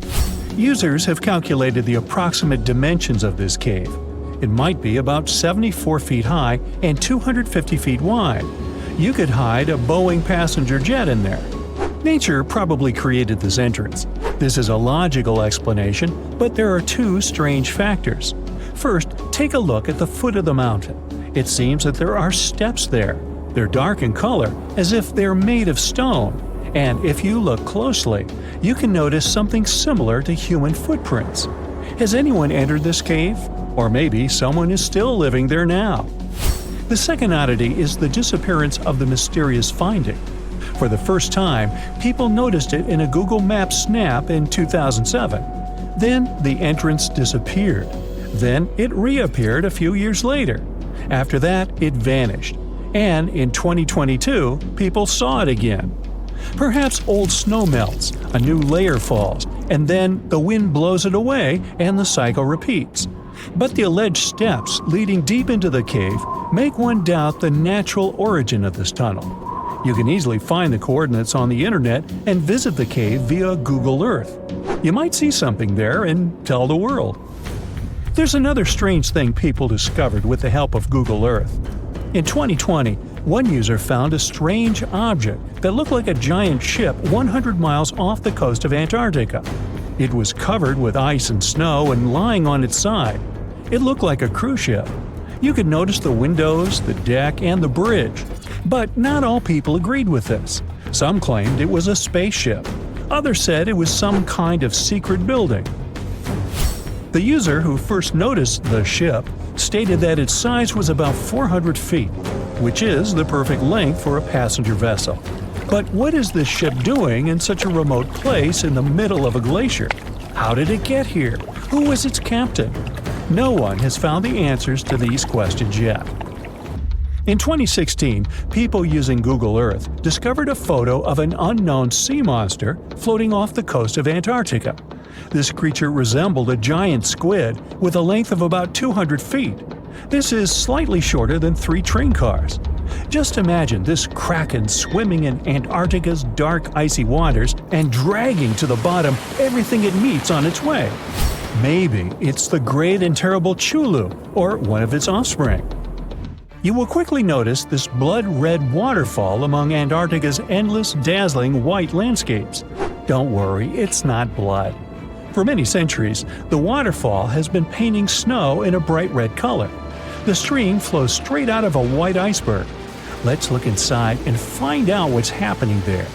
Users have calculated the approximate dimensions of this cave. It might be about 74 feet high and 250 feet wide. You could hide a Boeing passenger jet in there. Nature probably created this entrance. This is a logical explanation, but there are two strange factors. First, take a look at the foot of the mountain. It seems that there are steps there. They're dark in color, as if they're made of stone. And if you look closely, you can notice something similar to human footprints. Has anyone entered this cave? Or maybe someone is still living there now. The second oddity is the disappearance of the mysterious finding. For the first time, people noticed it in a Google Maps snap in 2007. Then the entrance disappeared. Then it reappeared a few years later. After that, it vanished. And in 2022, people saw it again. Perhaps old snow melts, a new layer falls, and then the wind blows it away and the cycle repeats. But the alleged steps leading deep into the cave make one doubt the natural origin of this tunnel. You can easily find the coordinates on the internet and visit the cave via Google Earth. You might see something there and tell the world. There's another strange thing people discovered with the help of Google Earth. In 2020, one user found a strange object that looked like a giant ship 100 miles off the coast of Antarctica. It was covered with ice and snow and lying on its side. It looked like a cruise ship. You could notice the windows, the deck, and the bridge. But not all people agreed with this. Some claimed it was a spaceship. Others said it was some kind of secret building. The user who first noticed the ship stated that its size was about 400 feet, which is the perfect length for a passenger vessel. But what is this ship doing in such a remote place in the middle of a glacier? How did it get here? Who was its captain? No one has found the answers to these questions yet. In 2016, people using Google Earth discovered a photo of an unknown sea monster floating off the coast of Antarctica. This creature resembled a giant squid with a length of about 200 feet. This is slightly shorter than 3 train cars. Just imagine this kraken swimming in Antarctica's dark, icy waters and dragging to the bottom everything it meets on its way. Maybe it's the great and terrible Chulu, or one of its offspring. You will quickly notice this blood-red waterfall among Antarctica's endless, dazzling white landscapes. Don't worry, it's not blood. For many centuries, the waterfall has been painting snow in a bright red color. The stream flows straight out of a white iceberg. Let's look inside and find out what's happening there.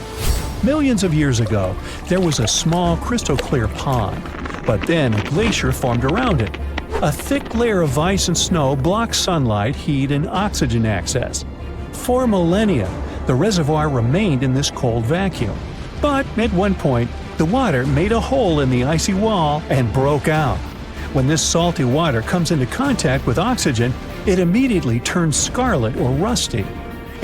Millions of years ago, there was a small crystal-clear pond, but then a glacier formed around it. A thick layer of ice and snow blocked sunlight, heat, and oxygen access. For millennia, the reservoir remained in this cold vacuum. But at one point, the water made a hole in the icy wall and broke out. When this salty water comes into contact with oxygen, it immediately turns scarlet or rusty.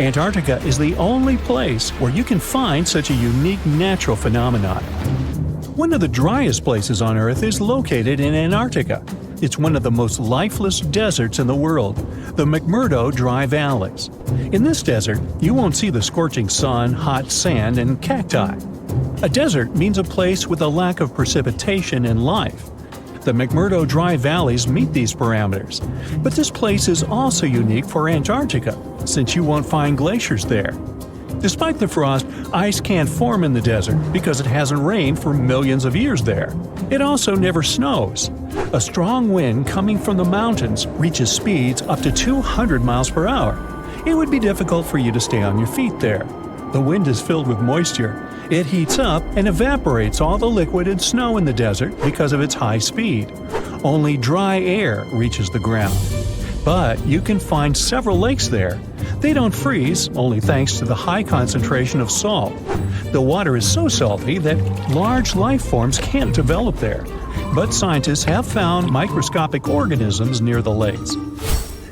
Antarctica is the only place where you can find such a unique natural phenomenon. One of the driest places on Earth is located in Antarctica. It's one of the most lifeless deserts in the world, the McMurdo Dry Valleys. In this desert, you won't see the scorching sun, hot sand, and cacti. A desert means a place with a lack of precipitation and life. The McMurdo Dry Valleys meet these parameters. But this place is also unique for Antarctica, since you won't find glaciers there. Despite the frost, ice can't form in the desert because it hasn't rained for millions of years there. It also never snows. A strong wind coming from the mountains reaches speeds up to 200 miles per hour. It would be difficult for you to stay on your feet there. The wind is filled with moisture. It heats up and evaporates all the liquid and snow in the desert because of its high speed. Only dry air reaches the ground. But you can find several lakes there. They don't freeze, only thanks to the high concentration of salt. The water is so salty that large life forms can't develop there. But scientists have found microscopic organisms near the lakes.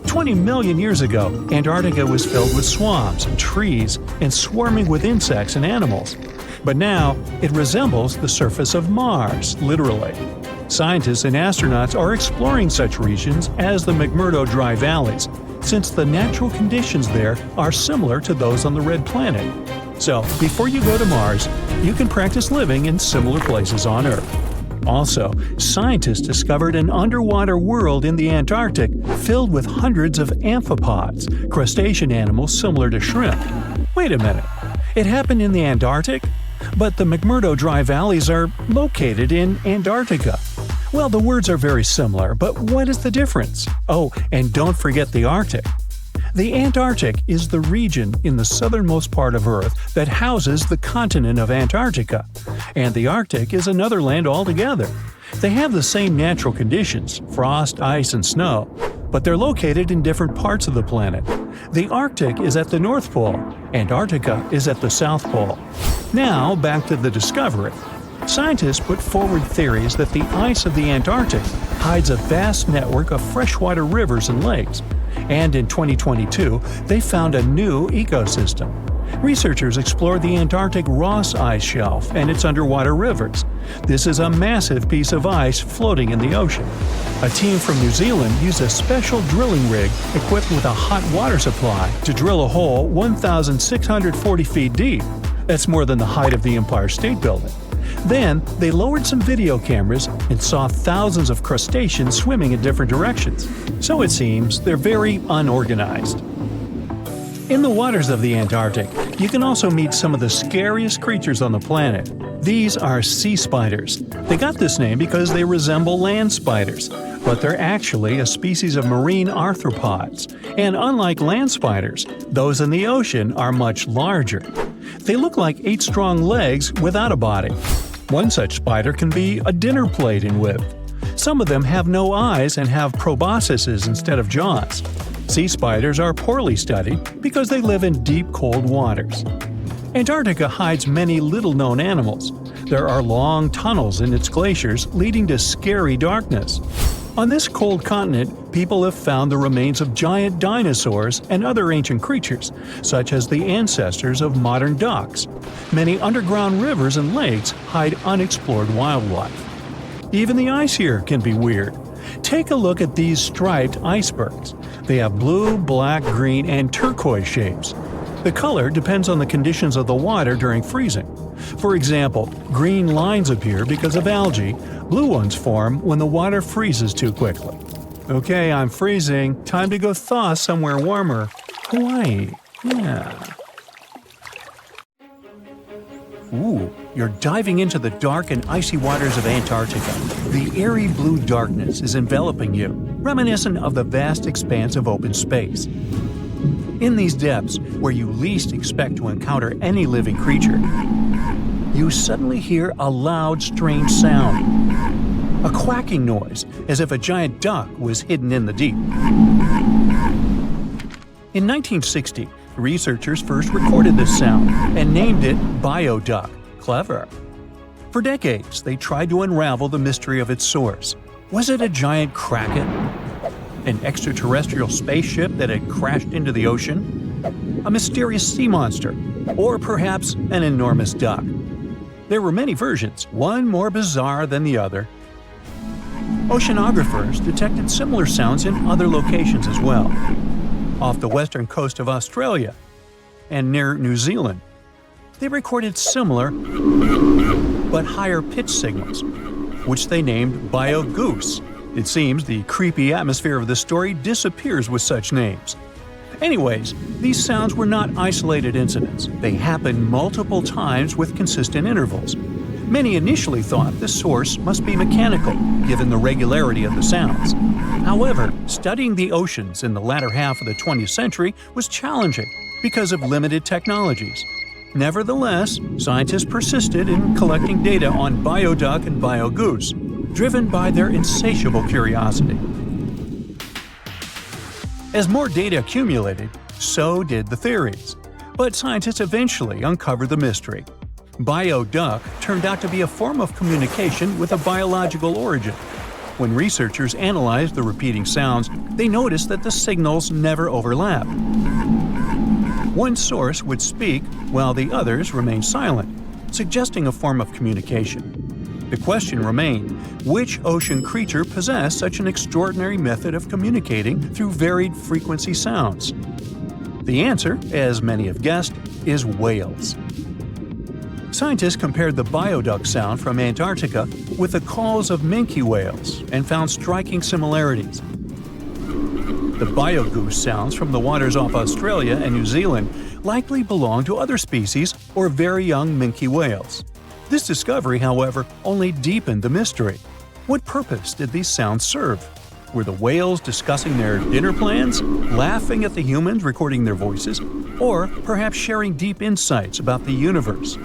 20 million years ago, Antarctica was filled with swamps, trees, and swarming with insects and animals. But now, it resembles the surface of Mars, literally. Scientists and astronauts are exploring such regions as the McMurdo Dry Valleys, since the natural conditions there are similar to those on the Red Planet. So, before you go to Mars, you can practice living in similar places on Earth. Also, scientists discovered an underwater world in the Antarctic filled with hundreds of amphipods, crustacean animals similar to shrimp. Wait a minute, it happened in the Antarctic? But the McMurdo Dry Valleys are located in Antarctica. Well, the words are very similar, but what is the difference? Oh, and don't forget the Arctic. The Antarctic is the region in the southernmost part of Earth that houses the continent of Antarctica, and the Arctic is another land altogether. They have the same natural conditions, frost, ice, and snow, but they're located in different parts of the planet. The Arctic is at the North Pole, Antarctica is at the South Pole. Now, back to the discovery. Scientists put forward theories that the ice of the Antarctic hides a vast network of freshwater rivers and lakes. And in 2022, they found a new ecosystem. Researchers explored the Antarctic Ross Ice Shelf and its underwater rivers. This is a massive piece of ice floating in the ocean. A team from New Zealand used a special drilling rig equipped with a hot water supply to drill a hole 1,640 feet deep. That's more than the height of the Empire State Building. Then, they lowered some video cameras and saw thousands of crustaceans swimming in different directions. So it seems they're very unorganized. In the waters of the Antarctic, you can also meet some of the scariest creatures on the planet. These are sea spiders. They got this name because they resemble land spiders, but they're actually a species of marine arthropods. And unlike land spiders, those in the ocean are much larger. They look like 8 strong legs without a body. One such spider can be a dinner plate in width. Some of them have no eyes and have proboscises instead of jaws. Sea spiders are poorly studied because they live in deep, cold waters. Antarctica hides many little-known animals. There are long tunnels in its glaciers leading to scary darkness. On this cold continent, people have found the remains of giant dinosaurs and other ancient creatures, such as the ancestors of modern ducks. Many underground rivers and lakes hide unexplored wildlife. Even the ice here can be weird. Take a look at these striped icebergs. They have blue, black, green, and turquoise shapes. The color depends on the conditions of the water during freezing. For example, green lines appear because of algae. Blue ones form when the water freezes too quickly. Okay, I'm freezing. Time to go thaw somewhere warmer. Hawaii. Yeah. Ooh, you're diving into the dark and icy waters of Antarctica. The airy blue darkness is enveloping you, reminiscent of the vast expanse of open space. In these depths, where you least expect to encounter any living creature, you suddenly hear a loud, strange sound. A quacking noise, as if a giant duck was hidden in the deep. In 1960, researchers first recorded this sound and named it bioduck. Clever. For decades, they tried to unravel the mystery of its source. Was it a giant kraken? An extraterrestrial spaceship that had crashed into the ocean? a mysterious sea monster, or perhaps an enormous duck. There were many versions, one more bizarre than the other. Oceanographers detected similar sounds in other locations as well, off the western coast of Australia and near New Zealand. They recorded similar but higher pitch signals, which they named bio-goose. It seems the creepy atmosphere of the story disappears with such names. Anyways, these sounds were not isolated incidents. They happened multiple times with consistent intervals. Many initially thought the source must be mechanical, given the regularity of the sounds. However, studying the oceans in the latter half of the 20th century was challenging because of limited technologies. Nevertheless, scientists persisted in collecting data on bioduck and biogoose, driven by their insatiable curiosity. As more data accumulated, so did the theories. But scientists eventually uncovered the mystery. Bioduck turned out to be a form of communication with a biological origin. When researchers analyzed the repeating sounds, they noticed that the signals never overlapped. One source would speak while the others remained silent, suggesting a form of communication. The question remained, which ocean creature possessed such an extraordinary method of communicating through varied frequency sounds? The answer, as many have guessed, is whales. Scientists compared the bioduck sound from Antarctica with the calls of minke whales and found striking similarities. The biogoose sounds from the waters off Australia and New Zealand likely belong to other species or very young minke whales. This discovery, however, only deepened the mystery. What purpose did these sounds serve? Were the whales discussing their dinner plans, laughing at the humans recording their voices, or perhaps sharing deep insights about the universe?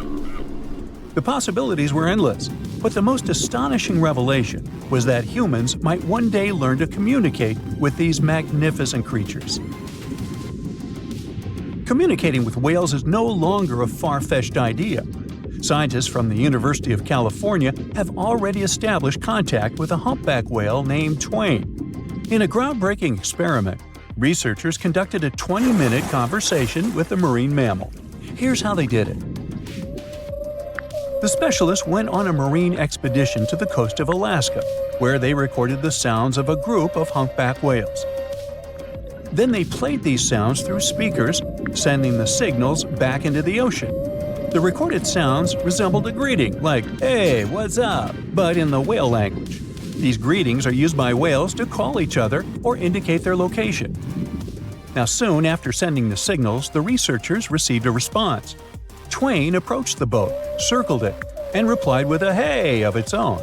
The possibilities were endless, but the most astonishing revelation was that humans might one day learn to communicate with these magnificent creatures. Communicating with whales is no longer a far-fetched idea. Scientists from the University of California have already established contact with a humpback whale named Twain. In a groundbreaking experiment, researchers conducted a 20-minute conversation with the marine mammal. Here's how they did it. The specialists went on a marine expedition to the coast of Alaska, where they recorded the sounds of a group of humpback whales. Then they played these sounds through speakers, sending the signals back into the ocean. The recorded sounds resembled a greeting, like, "Hey, what's up?" but in the whale language. These greetings are used by whales to call each other or indicate their location. Now, soon after sending the signals, the researchers received a response. Twain approached the boat, circled it, and replied with a "hey" of its own.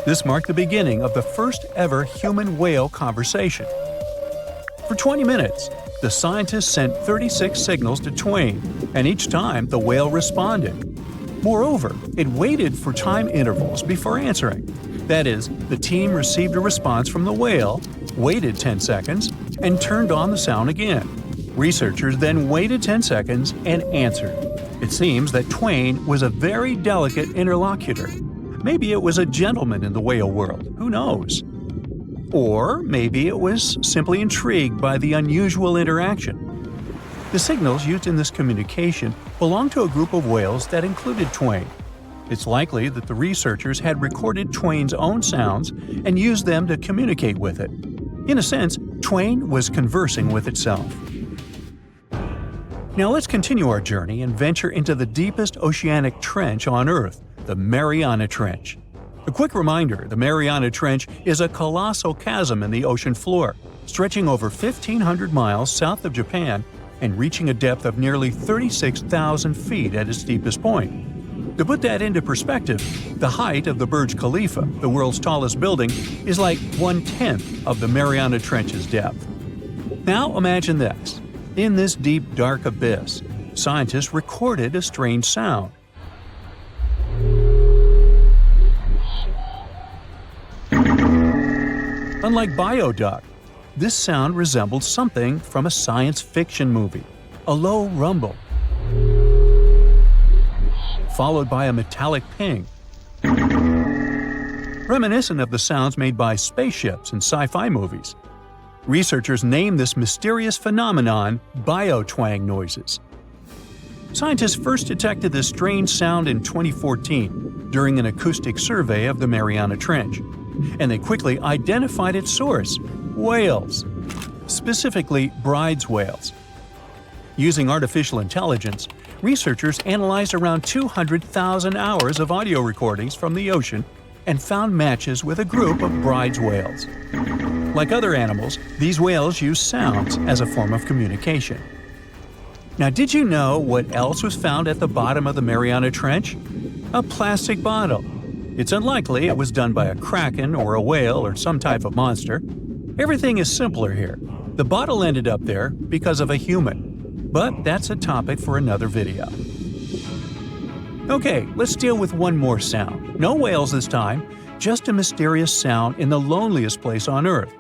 This marked the beginning of the first ever human-whale conversation. For 20 minutes, the scientists sent 36 signals to Twain, and each time the whale responded. Moreover, it waited for time intervals before answering. That is, the team received a response from the whale, waited 10 seconds, and turned on the sound again. Researchers then waited 10 seconds and answered. It seems that Twain was a very delicate interlocutor. Maybe it was a gentleman in the whale world, who knows? Or maybe it was simply intrigued by the unusual interaction. The signals used in this communication belonged to a group of whales that included Twain. It's likely that the researchers had recorded Twain's own sounds and used them to communicate with it. In a sense, Twain was conversing with itself. Now let's continue our journey and venture into the deepest oceanic trench on Earth, the Mariana Trench. A quick reminder, the Mariana Trench is a colossal chasm in the ocean floor, stretching over 1,500 miles south of Japan and reaching a depth of nearly 36,000 feet at its deepest point. To put that into perspective, the height of the Burj Khalifa, the world's tallest building, is like 1/10 of the Mariana Trench's depth. Now imagine this. In this deep, dark abyss, scientists recorded a strange sound. Unlike bioduck, this sound resembled something from a science fiction movie, a low rumble, followed by a metallic ping, reminiscent of the sounds made by spaceships in sci-fi movies. Researchers named this mysterious phenomenon biotwang noises. Scientists first detected this strange sound in 2014 during an acoustic survey of the Mariana Trench, and they quickly identified its source: whales, specifically Bride's whales. Using artificial intelligence, researchers analyzed around 200,000 hours of audio recordings from the ocean and found matches with a group of Bride's whales. Like other animals, these whales use sounds as a form of communication. Now, did you know what else was found at the bottom of the Mariana Trench? A plastic bottle. It's unlikely it was done by a kraken or a whale or some type of monster. Everything is simpler here. The bottle ended up there because of a human. But that's a topic for another video. Okay, let's deal with one more sound. No whales this time, just a mysterious sound in the loneliest place on Earth.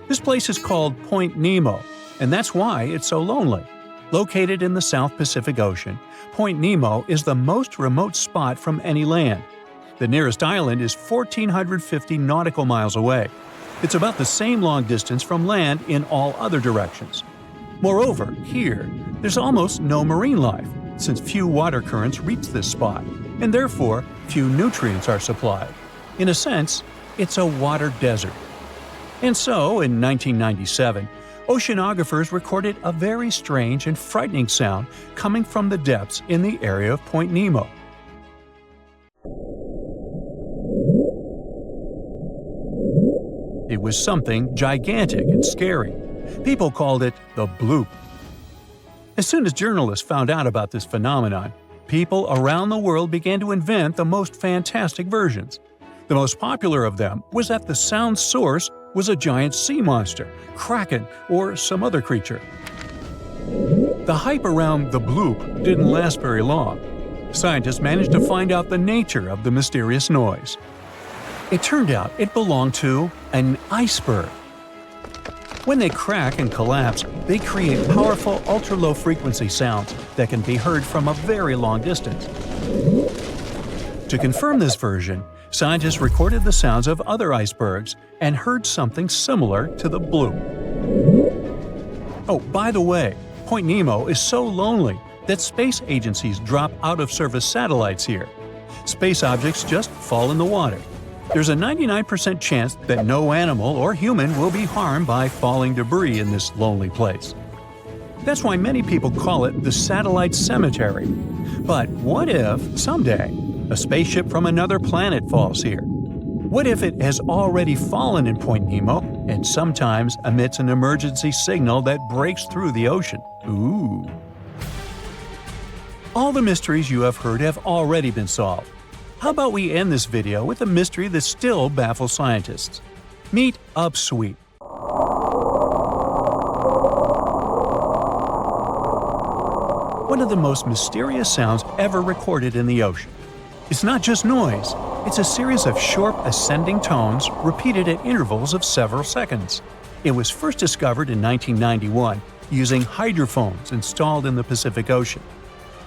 This place is called Point Nemo, and that's why it's so lonely. Located in the South Pacific Ocean, Point Nemo is the most remote spot from any land. The nearest island is 1,450 nautical miles away. It's about the same long distance from land in all other directions. Moreover, here, there's almost no marine life, since few water currents reach this spot, and therefore few nutrients are supplied. In a sense, it's a water desert. And so, in 1997, oceanographers recorded a very strange and frightening sound coming from the depths in the area of Point Nemo. It was something gigantic and scary. People called it the bloop. As soon as journalists found out about this phenomenon, people around the world began to invent the most fantastic versions. The most popular of them was that the sound source was a giant sea monster, kraken, or some other creature. The hype around the bloop didn't last very long. Scientists managed to find out the nature of the mysterious noise. It turned out it belonged to an iceberg. When they crack and collapse, they create powerful ultra-low frequency sounds that can be heard from a very long distance. To confirm this version, scientists recorded the sounds of other icebergs and heard something similar to the bloop. Oh, by the way, Point Nemo is so lonely that space agencies drop out-of-service satellites here. Space objects just fall in the water. There's a 99% chance that no animal or human will be harmed by falling debris in this lonely place. That's why many people call it the satellite cemetery. But what if, someday, a spaceship from another planet falls here? What if it has already fallen in Point Nemo and sometimes emits an emergency signal that breaks through the ocean? Ooh. All the mysteries you have heard have already been solved. How about we end this video with a mystery that still baffles scientists? Meet Upsweep. One of the most mysterious sounds ever recorded in the ocean. It's not just noise, it's a series of short ascending tones repeated at intervals of several seconds. It was first discovered in 1991 using hydrophones installed in the Pacific Ocean.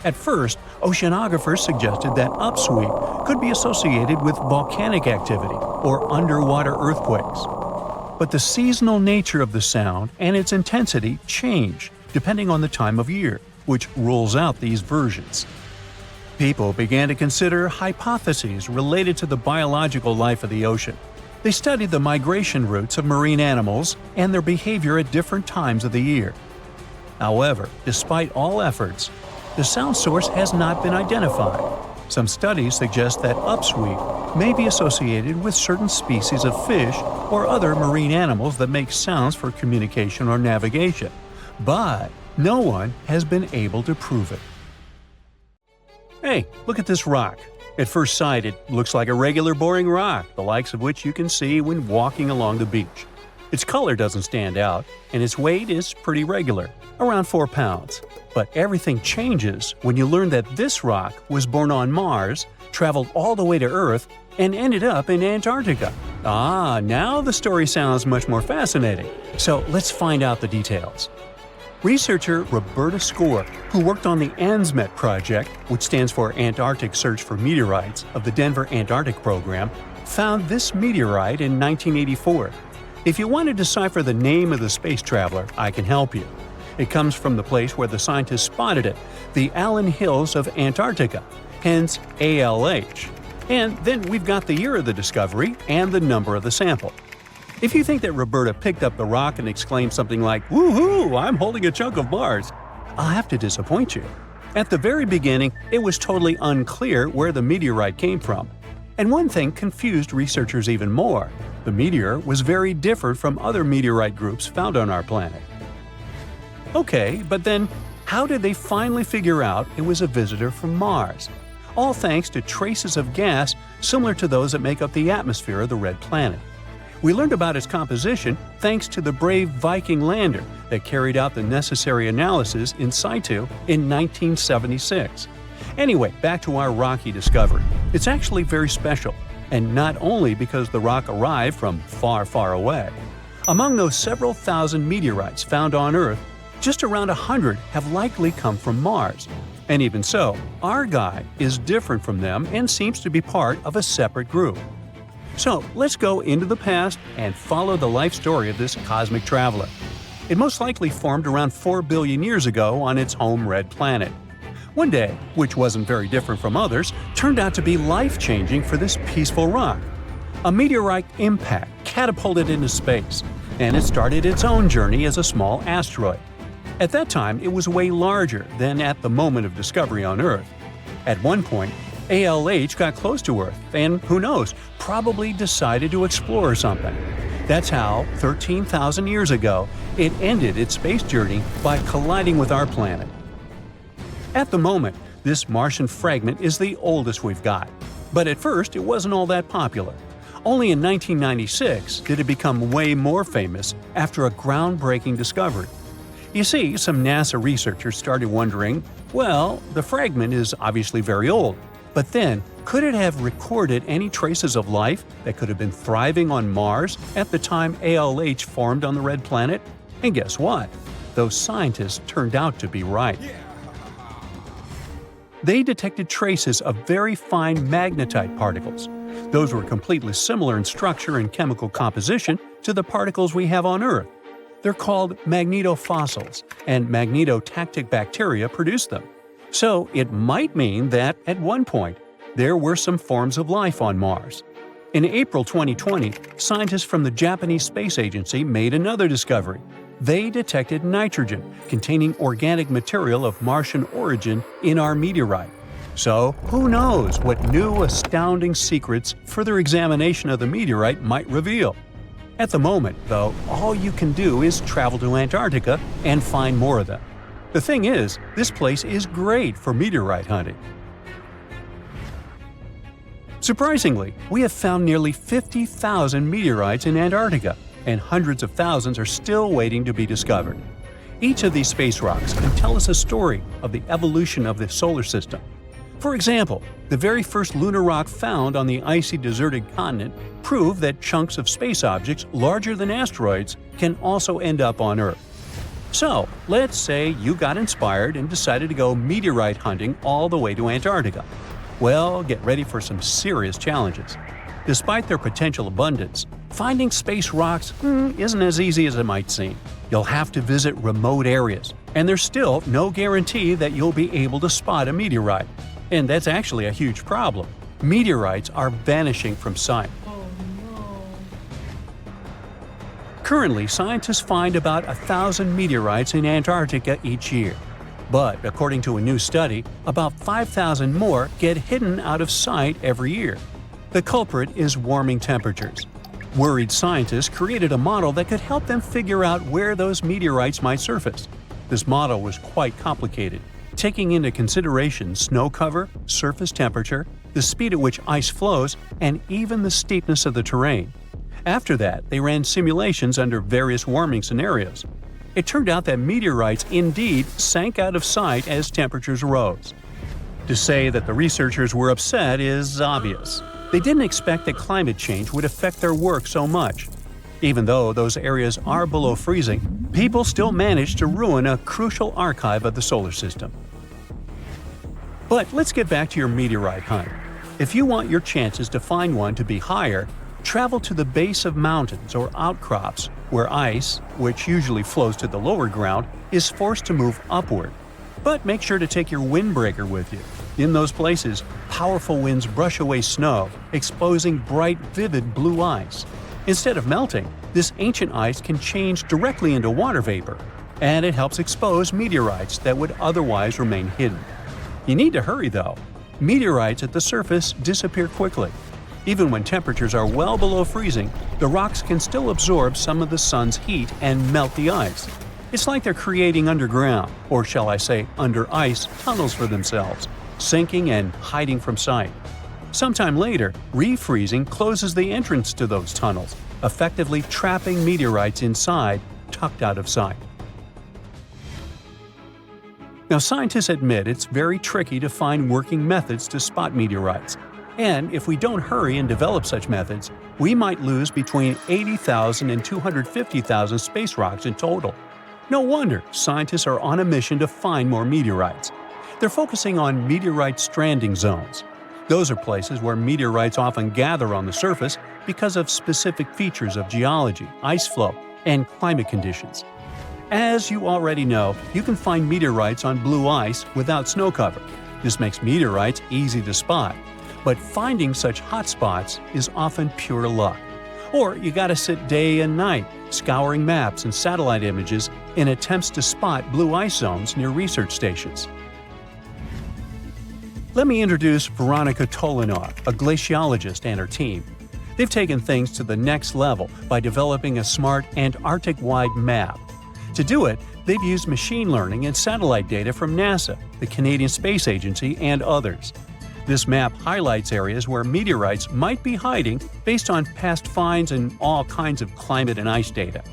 At first, oceanographers suggested that upsweep could be associated with volcanic activity or underwater earthquakes. But the seasonal nature of the sound and its intensity change depending on the time of year, which rules out these versions. People began to consider hypotheses related to the biological life of the ocean. They studied the migration routes of marine animals and their behavior at different times of the year. However, despite all efforts, the sound source has not been identified. Some studies suggest that upsweep may be associated with certain species of fish or other marine animals that make sounds for communication or navigation, but no one has been able to prove it. Hey, look at this rock. At first sight, it looks like a regular boring rock, the likes of which you can see when walking along the beach. Its color doesn't stand out, and its weight is pretty regular, around 4 pounds. But everything changes when you learn that this rock was born on Mars, traveled all the way to Earth, and ended up in Antarctica. Ah, now the story sounds much more fascinating. So let's find out the details. Researcher Roberta Score, who worked on the ANSMET project, which stands for Antarctic Search for Meteorites of the Denver Antarctic Program, found this meteorite in 1984. If you want to decipher the name of the space traveler, I can help you. It comes from the place where the scientists spotted it, the Allen Hills of Antarctica, hence ALH. And then we've got the year of the discovery and the number of the sample. If you think that Roberta picked up the rock and exclaimed something like, "Woohoo, I'm holding a chunk of Mars," I'll have to disappoint you. At the very beginning, it was totally unclear where the meteorite came from. And one thing confused researchers even more. The meteor was very different from other meteorite groups found on our planet. Okay, but then how did they finally figure out it was a visitor from Mars? All thanks to traces of gas similar to those that make up the atmosphere of the red planet. We learned about its composition thanks to the brave Viking lander that carried out the necessary analysis in situ in 1976. Anyway, back to our rocky discovery. It's actually very special, and not only because the rock arrived from far, far away. Among those several thousand meteorites found on Earth, just around 100 have likely come from Mars. And even so, our guy is different from them and seems to be part of a separate group. So let's go into the past and follow the life story of this cosmic traveler. It most likely formed around 4 billion years ago on its home red planet. One day, which wasn't very different from others, turned out to be life-changing for this peaceful rock. A meteorite impact catapulted into space, and it started its own journey as a small asteroid. At that time, it was way larger than at the moment of discovery on Earth. At one point, ALH got close to Earth and, who knows, probably decided to explore something. That's how, 13,000 years ago, it ended its space journey by colliding with our planet. At the moment, this Martian fragment is the oldest we've got. But at first, it wasn't all that popular. Only in 1996 did it become way more famous after a groundbreaking discovery. You see, some NASA researchers started wondering, well, the fragment is obviously very old, but then, could it have recorded any traces of life that could have been thriving on Mars at the time ALH formed on the red planet? And guess what? Those scientists turned out to be right. They detected traces of very fine magnetite particles. Those were completely similar in structure and chemical composition to the particles we have on Earth. They're called magnetofossils, and magnetotactic bacteria produce them. So it might mean that, at one point, there were some forms of life on Mars. In April 2020, scientists from the Japanese Space Agency made another discovery. They detected nitrogen containing organic material of Martian origin in our meteorite. So, who knows what new astounding secrets further examination of the meteorite might reveal? At the moment, though, all you can do is travel to Antarctica and find more of them. The thing is, this place is great for meteorite hunting. Surprisingly, we have found nearly 50,000 meteorites in Antarctica, and hundreds of thousands are still waiting to be discovered. Each of these space rocks can tell us a story of the evolution of the solar system. For example, the very first lunar rock found on the icy deserted continent proved that chunks of space objects larger than asteroids can also end up on Earth. So, let's say you got inspired and decided to go meteorite hunting all the way to Antarctica. Well, get ready for some serious challenges. Despite their potential abundance, finding space rocks isn't as easy as it might seem. You'll have to visit remote areas, and there's still no guarantee that you'll be able to spot a meteorite. And that's actually a huge problem. Meteorites are vanishing from sight. Currently, scientists find about 1,000 meteorites in Antarctica each year. But according to a new study, about 5,000 more get hidden out of sight every year. The culprit is warming temperatures. Worried scientists created a model that could help them figure out where those meteorites might surface. This model was quite complicated, taking into consideration snow cover, surface temperature, the speed at which ice flows, and even the steepness of the terrain. After that, they ran simulations under various warming scenarios. It turned out that meteorites indeed sank out of sight as temperatures rose. To say that the researchers were upset is obvious. They didn't expect that climate change would affect their work so much. Even though those areas are below freezing, people still managed to ruin a crucial archive of the solar system. But let's get back to your meteorite hunt. If you want your chances to find one to be higher, Travel to the base of mountains or outcrops where ice, which usually flows to the lower ground, is forced to move upward. But make sure to take your windbreaker with you. In those places, powerful winds brush away snow, exposing bright, vivid blue ice. Instead of melting, this ancient ice can change directly into water vapor, and it helps expose meteorites that would otherwise remain hidden. You need to hurry though. Meteorites at the surface disappear quickly. Even when temperatures are well below freezing, the rocks can still absorb some of the sun's heat and melt the ice. It's like they're creating underground, or shall I say under ice, tunnels for themselves, sinking and hiding from sight. Sometime later, refreezing closes the entrance to those tunnels, effectively trapping meteorites inside, tucked out of sight. Now, scientists admit it's very tricky to find working methods to spot meteorites. And if we don't hurry and develop such methods, we might lose between 80,000 and 250,000 space rocks in total. No wonder scientists are on a mission to find more meteorites. They're focusing on meteorite stranding zones. Those are places where meteorites often gather on the surface because of specific features of geology, ice flow, and climate conditions. As you already know, you can find meteorites on blue ice without snow cover. This makes meteorites easy to spot. But finding such hotspots is often pure luck. Or you gotta sit day and night, scouring maps and satellite images in attempts to spot blue ice zones near research stations. Let me introduce Veronica Tolinov, a glaciologist, and her team. They've taken things to the next level by developing a smart Antarctic-wide map. To do it, they've used machine learning and satellite data from NASA, the Canadian Space Agency, and others. This map highlights areas where meteorites might be hiding based on past finds and all kinds of climate and ice data.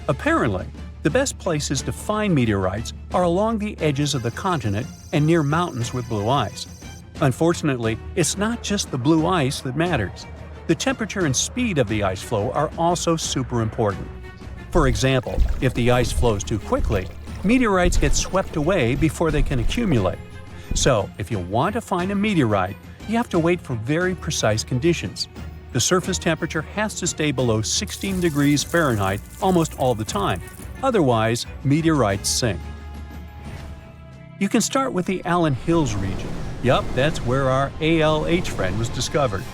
Apparently, the best places to find meteorites are along the edges of the continent and near mountains with blue ice. Unfortunately, it's not just the blue ice that matters. The temperature and speed of the ice flow are also super important. For example, if the ice flows too quickly, meteorites get swept away before they can accumulate. So, if you want to find a meteorite, you have to wait for very precise conditions. The surface temperature has to stay below 16 degrees Fahrenheit almost all the time. Otherwise, meteorites sink. You can start with the Allen Hills region. Yup, that's where our ALH friend was discovered.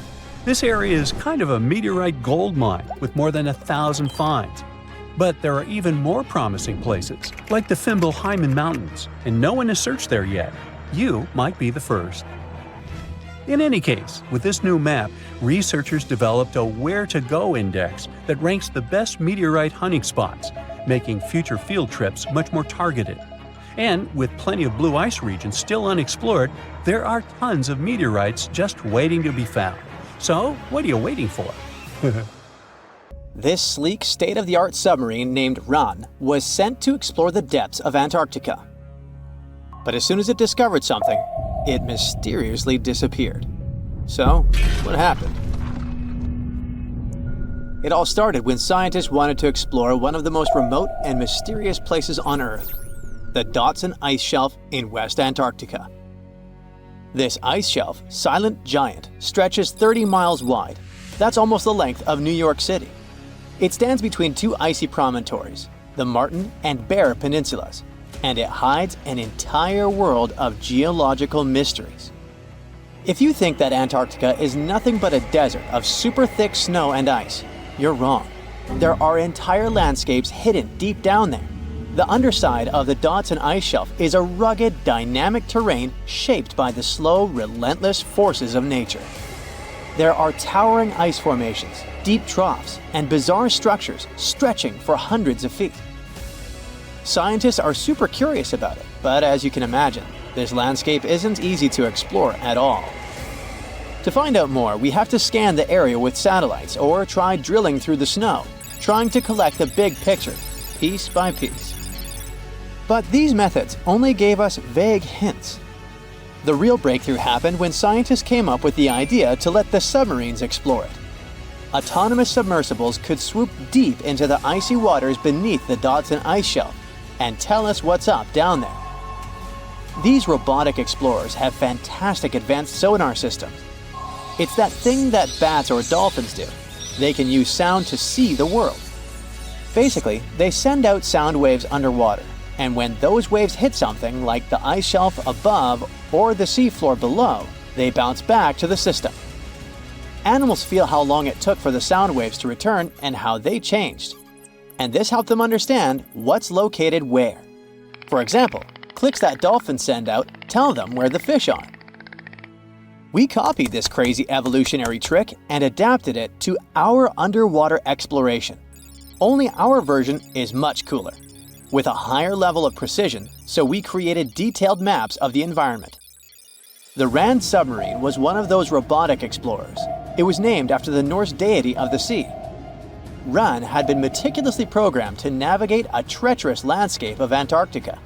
This area is kind of a meteorite gold mine with more than 1,000 finds. But there are even more promising places, like the Fimbulheimen Mountains, and no one has searched there yet. You might be the first. In any case, with this new map, researchers developed a where-to-go index that ranks the best meteorite hunting spots, making future field trips much more targeted. And with plenty of blue ice regions still unexplored, there are tons of meteorites just waiting to be found. So, what are you waiting for? This sleek, state-of-the-art submarine named Ran was sent to explore the depths of Antarctica. But as soon as it discovered something, it mysteriously disappeared. So, what happened? It all started when scientists wanted to explore one of the most remote and mysterious places on Earth, the Datsun ice shelf in West Antarctica. This ice shelf, silent giant, stretches 30 miles wide. That's almost the length of New York City. It stands between two icy promontories, the Martian and Bear peninsulas, and it hides an entire world of geological mysteries. If you think that Antarctica is nothing but a desert of super thick snow and ice, you're wrong. There are entire landscapes hidden deep down there. The underside of the Datsun ice shelf is a rugged, dynamic terrain shaped by the slow, relentless forces of nature. There are towering ice formations, deep troughs, and bizarre structures stretching for hundreds of feet. Scientists are super curious about it, but as you can imagine, this landscape isn't easy to explore at all. To find out more, we have to scan the area with satellites or try drilling through the snow, trying to collect the big picture, piece by piece. But these methods only gave us vague hints. The real breakthrough happened when scientists came up with the idea to let the submarines explore it. Autonomous submersibles could swoop deep into the icy waters beneath the Datsun ice shelf and tell us what's up down there. These robotic explorers have fantastic advanced sonar systems. It's that thing that bats or dolphins do, They can use sound to see the world. Basically, they send out sound waves underwater, and when those waves hit something like the ice shelf above or the seafloor below, they bounce back to the system. Animals feel how long it took for the sound waves to return and how they changed. And this helped them understand what's located where. For example, clicks that dolphins send out tell them where the fish are. We copied this crazy evolutionary trick and adapted it to our underwater exploration. Only our version is much cooler, with a higher level of precision, so we created detailed maps of the environment. The Rand submarine was one of those robotic explorers. It was named after the Norse deity of the sea. Ran had been meticulously programmed to navigate a treacherous landscape of Antarctica.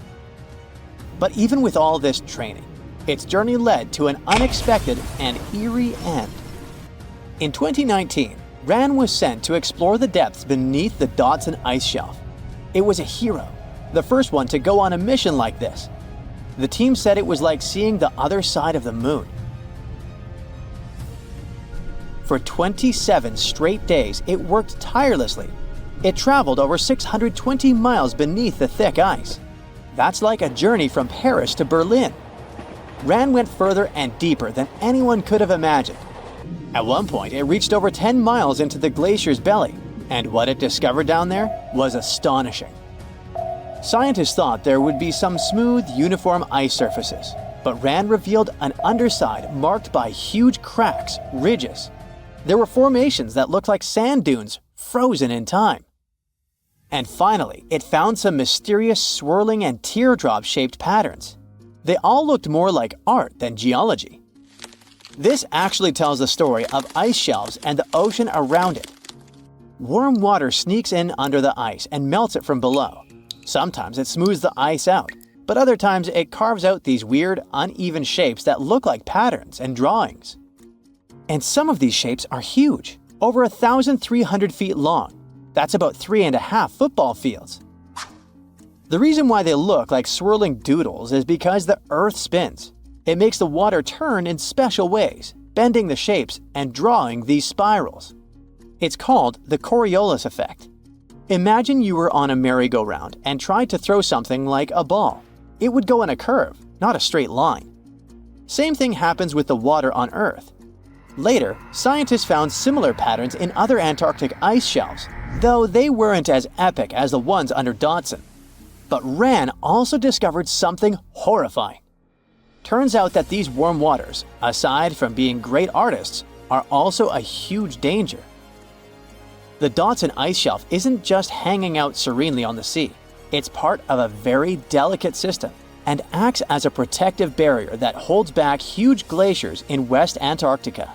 But even with all this training, its journey led to an unexpected and eerie end. In 2019, Ran was sent to explore the depths beneath the Datsun ice shelf. It was a hero, the first one to go on a mission like this. The team said it was like seeing the other side of the moon. For 27 straight days, it worked tirelessly. It traveled over 620 miles beneath the thick ice. That's like a journey from Paris to Berlin. Ran went further and deeper than anyone could have imagined. At one point, it reached over 10 miles into the glacier's belly, and what it discovered down there was astonishing. Scientists thought there would be some smooth, uniform ice surfaces, but Ran revealed an underside marked by huge cracks, ridges. There were formations that looked like sand dunes, frozen in time. And finally, it found some mysterious swirling and teardrop-shaped patterns. They all looked more like art than geology. This actually tells the story of ice shelves and the ocean around it. Warm water sneaks in under the ice and melts it from below. Sometimes it smooths the ice out, but other times it carves out these weird, uneven shapes that look like patterns and drawings. And some of these shapes are huge, over 1,300 feet long. That's about 3.5 football fields. The reason why they look like swirling doodles is because the Earth spins. It makes the water turn in special ways, bending the shapes and drawing these spirals. It's called the Coriolis effect. Imagine you were on a merry-go-round and tried to throw something like a ball. It would go in a curve, not a straight line. Same thing happens with the water on Earth. Later, scientists found similar patterns in other Antarctic ice shelves, though they weren't as epic as the ones under Datsun. But Ran also discovered something horrifying. Turns out that these warm waters, aside from being great artists, are also a huge danger. The Datsun ice shelf isn't just hanging out serenely on the sea. It's part of a very delicate system and acts as a protective barrier that holds back huge glaciers in West Antarctica.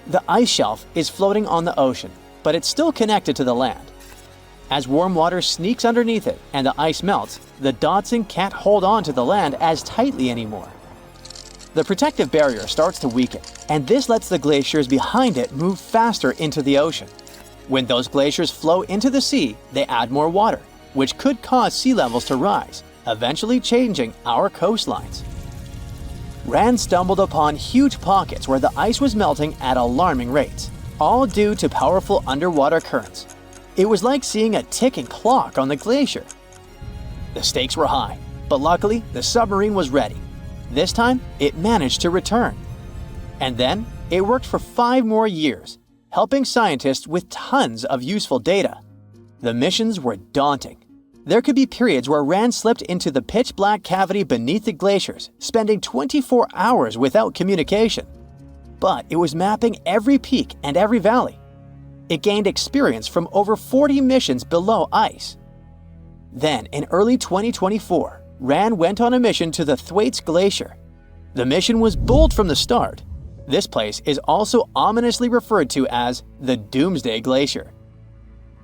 The ice shelf is floating on the ocean, but it's still connected to the land. As warm water sneaks underneath it and the ice melts, the Datsun can't hold on to the land as tightly anymore. The protective barrier starts to weaken, and this lets the glaciers behind it move faster into the ocean. When those glaciers flow into the sea, they add more water, which could cause sea levels to rise, eventually changing our coastlines. Rand stumbled upon huge pockets where the ice was melting at alarming rates, all due to powerful underwater currents. It was like seeing a ticking clock on the glacier. The stakes were high, but luckily the submarine was ready. This time, it managed to return. And then, it worked for 5 more years, helping scientists with tons of useful data. The missions were daunting. There could be periods where Rand slipped into the pitch-black cavity beneath the glaciers, spending 24 hours without communication. But it was mapping every peak and every valley. It gained experience from over 40 missions below ice. Then, in early 2024, Rand went on a mission to the Thwaites Glacier. The mission was bold from the start. This place is also ominously referred to as the Doomsday Glacier.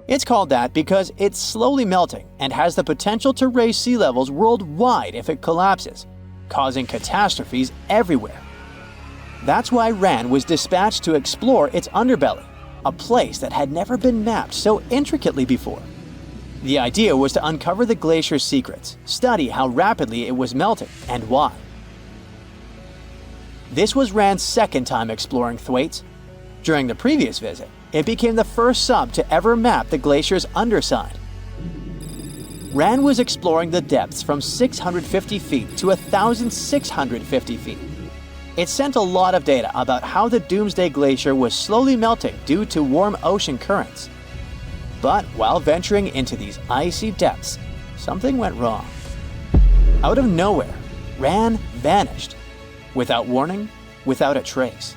It's called that because it's slowly melting and has the potential to raise sea levels worldwide if it collapses, causing catastrophes everywhere. That's why Rand was dispatched to explore its underbelly, a place that had never been mapped so intricately before. The idea was to uncover the glacier's secrets, study how rapidly it was melting, and why. This was Rand's second time exploring Thwaites. During the previous visit, it became the first sub to ever map the glacier's underside. RAN was exploring the depths from 650 feet to 1,650 feet. It sent a lot of data about how the Doomsday Glacier was slowly melting due to warm ocean currents. But while venturing into these icy depths, something went wrong. Out of nowhere, RAN vanished. Without warning, without a trace.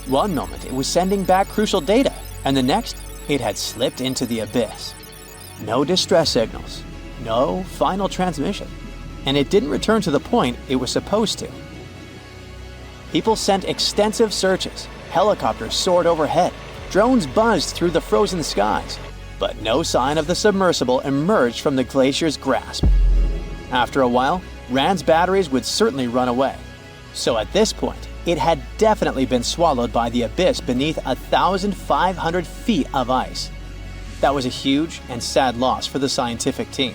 One moment it was sending back crucial data, and the next, it had slipped into the abyss. No distress signals, no final transmission, and it didn't return to the point it was supposed to. People sent extensive searches, helicopters soared overhead, drones buzzed through the frozen skies, but no sign of the submersible emerged from the glacier's grasp. After a while, RAN's batteries would certainly run away. So at this point, it had definitely been swallowed by the abyss beneath 1,500 feet of ice. That was a huge and sad loss for the scientific team.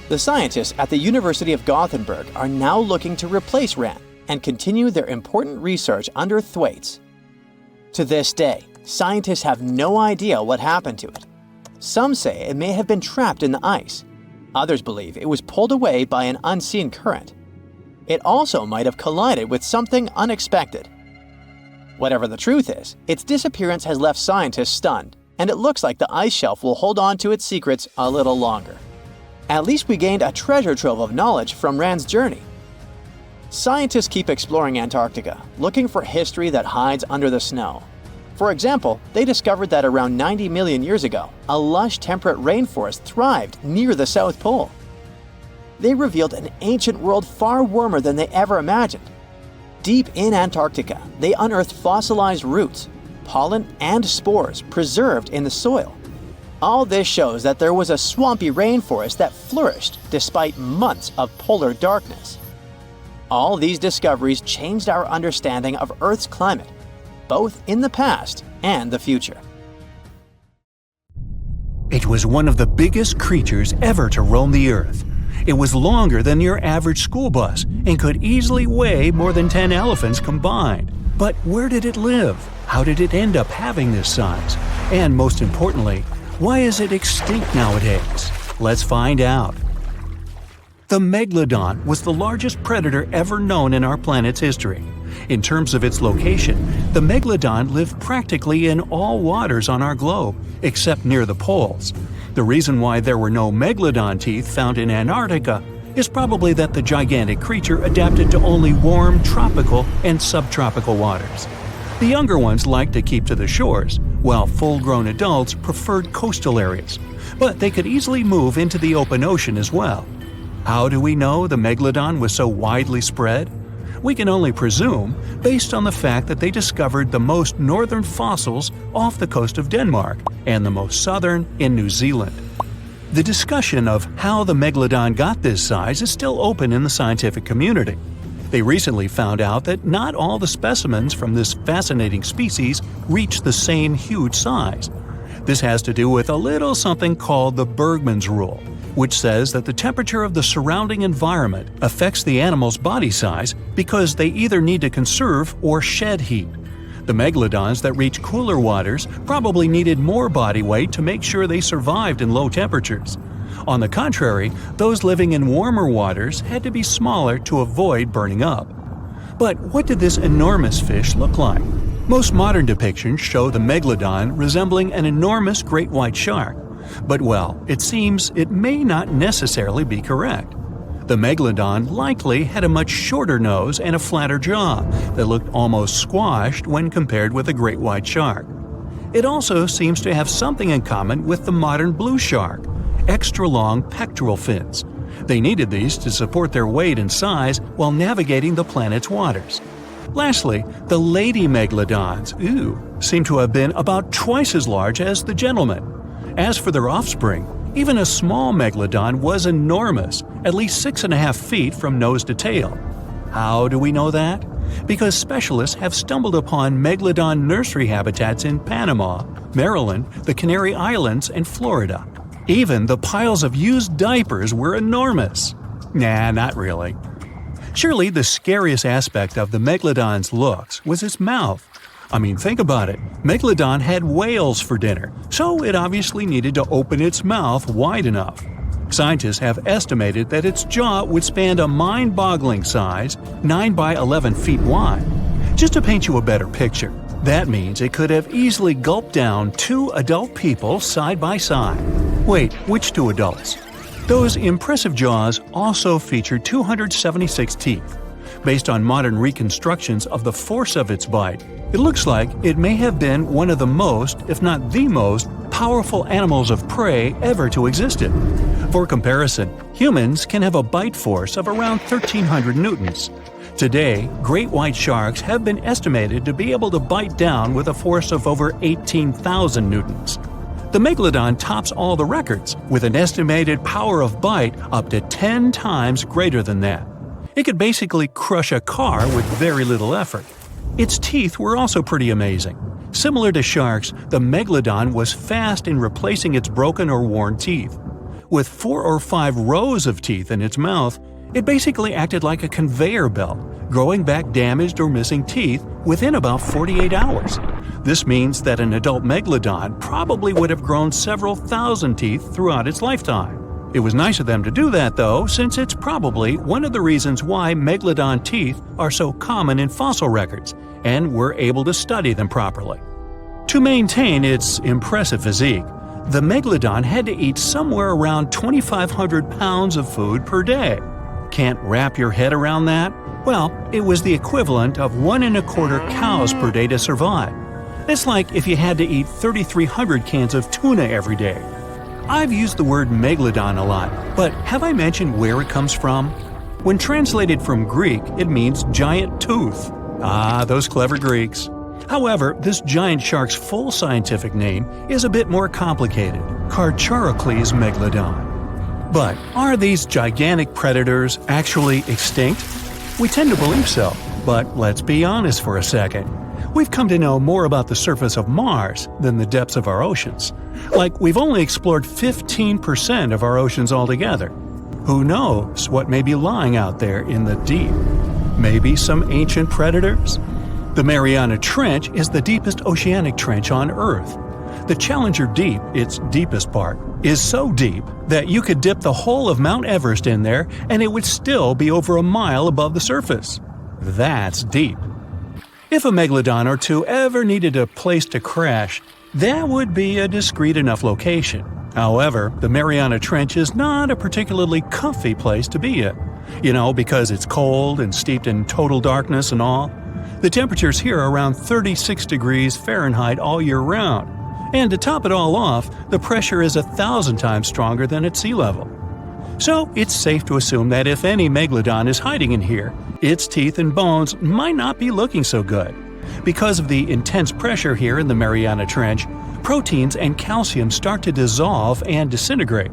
The scientists at the University of Gothenburg are now looking to replace RAN and continue their important research under Thwaites. To this day, scientists have no idea what happened to it. Some say it may have been trapped in the ice. Others believe it was pulled away by an unseen current. It also might have collided with something unexpected. Whatever the truth is, its disappearance has left scientists stunned, and it looks like the ice shelf will hold on to its secrets a little longer. At least we gained a treasure trove of knowledge from RAN's journey. Scientists keep exploring Antarctica, looking for history that hides under the snow. For example, they discovered that around 90 million years ago, a lush temperate rainforest thrived near the South Pole. They revealed an ancient world far warmer than they ever imagined. Deep in Antarctica, they unearthed fossilized roots, pollen, and spores preserved in the soil. All this shows that there was a swampy rainforest that flourished despite months of polar darkness. All these discoveries changed our understanding of Earth's climate, both in the past and the future. It was one of the biggest creatures ever to roam the Earth. It was longer than your average school bus and could easily weigh more than 10 elephants combined. But where did it live? How did it end up having this size? And most importantly, why is it extinct nowadays? Let's find out. The Megalodon was the largest predator ever known in our planet's history. In terms of its location, the Megalodon lived practically in all waters on our globe, except near the poles. The reason why there were no Megalodon teeth found in Antarctica is probably that the gigantic creature adapted to only warm tropical and subtropical waters. The younger ones liked to keep to the shores, while full-grown adults preferred coastal areas, but they could easily move into the open ocean as well. How do we know the Megalodon was so widely spread? We can only presume, based on the fact that they discovered the most northern fossils off the coast of Denmark and the most southern in New Zealand. The discussion of how the Megalodon got this size is still open in the scientific community. They recently found out that not all the specimens from this fascinating species reach the same huge size. This has to do with a little something called the Bergmann's Rule, which says that the temperature of the surrounding environment affects the animal's body size because they either need to conserve or shed heat. The megalodons that reach cooler waters probably needed more body weight to make sure they survived in low temperatures. On the contrary, those living in warmer waters had to be smaller to avoid burning up. But what did this enormous fish look like? Most modern depictions show the megalodon resembling an enormous great white shark. But well, it seems it may not necessarily be correct. The megalodon likely had a much shorter nose and a flatter jaw that looked almost squashed when compared with a great white shark. It also seems to have something in common with the modern blue shark: extra-long pectoral fins. They needed these to support their weight and size while navigating the planet's waters. Lastly, the lady megalodons, seem to have been about twice as large as the gentlemen. As for their offspring, even a small megalodon was enormous, at least 6.5 feet from nose to tail. How do we know that? Because specialists have stumbled upon megalodon nursery habitats in Panama, Maryland, the Canary Islands, and Florida. Even the piles of used diapers were enormous. Nah, not really. Surely the scariest aspect of the megalodon's looks was its mouth. I mean, think about it. Megalodon had whales for dinner, so it obviously needed to open its mouth wide enough. Scientists have estimated that its jaw would span a mind-boggling size, 9 by 11 feet wide. Just to paint you a better picture, that means it could have easily gulped down 2 adult people side by side. Wait, which 2 adults? Those impressive jaws also feature 276 teeth. Based on modern reconstructions of the force of its bite, it looks like it may have been one of the most, if not the most, powerful animals of prey ever to exist. For comparison, humans can have a bite force of around 1,300 newtons. Today, great white sharks have been estimated to be able to bite down with a force of over 18,000 newtons. The Megalodon tops all the records, with an estimated power of bite up to 10 times greater than that. It could basically crush a car with very little effort. Its teeth were also pretty amazing. Similar to sharks, the Megalodon was fast in replacing its broken or worn teeth. With 4 or 5 rows of teeth in its mouth, it basically acted like a conveyor belt, growing back damaged or missing teeth within about 48 hours. This means that an adult Megalodon probably would have grown several thousand teeth throughout its lifetime. It was nice of them to do that, though, since it's probably one of the reasons why Megalodon teeth are so common in fossil records, and we're able to study them properly. To maintain its impressive physique, the Megalodon had to eat somewhere around 2,500 pounds of food per day. Can't wrap your head around that? Well, it was the equivalent of 1 1/4 cows per day to survive. It's like if you had to eat 3,300 cans of tuna every day. I've used the word Megalodon a lot, but have I mentioned where it comes from? When translated from Greek, it means giant tooth. Ah, those clever Greeks. However, this giant shark's full scientific name is a bit more complicated: Carcharocles megalodon. But are these gigantic predators actually extinct? We tend to believe so, but let's be honest for a second. We've come to know more about the surface of Mars than the depths of our oceans. Like, we've only explored 15% of our oceans altogether. Who knows what may be lying out there in the deep? Maybe some ancient predators? The Mariana Trench is the deepest oceanic trench on Earth. The Challenger Deep, its deepest part, is so deep that you could dip the whole of Mount Everest in there and it would still be over a mile above the surface. That's deep. If a Megalodon or 2 ever needed a place to crash, that would be a discreet enough location. However, the Mariana Trench is not a particularly comfy place to be in. Because it's cold and steeped in total darkness and all. The temperatures here are around 36 degrees Fahrenheit all year round. And to top it all off, the pressure is 1,000 times stronger than at sea level. So it's safe to assume that if any Megalodon is hiding in here, its teeth and bones might not be looking so good. Because of the intense pressure here in the Mariana Trench, proteins and calcium start to dissolve and disintegrate.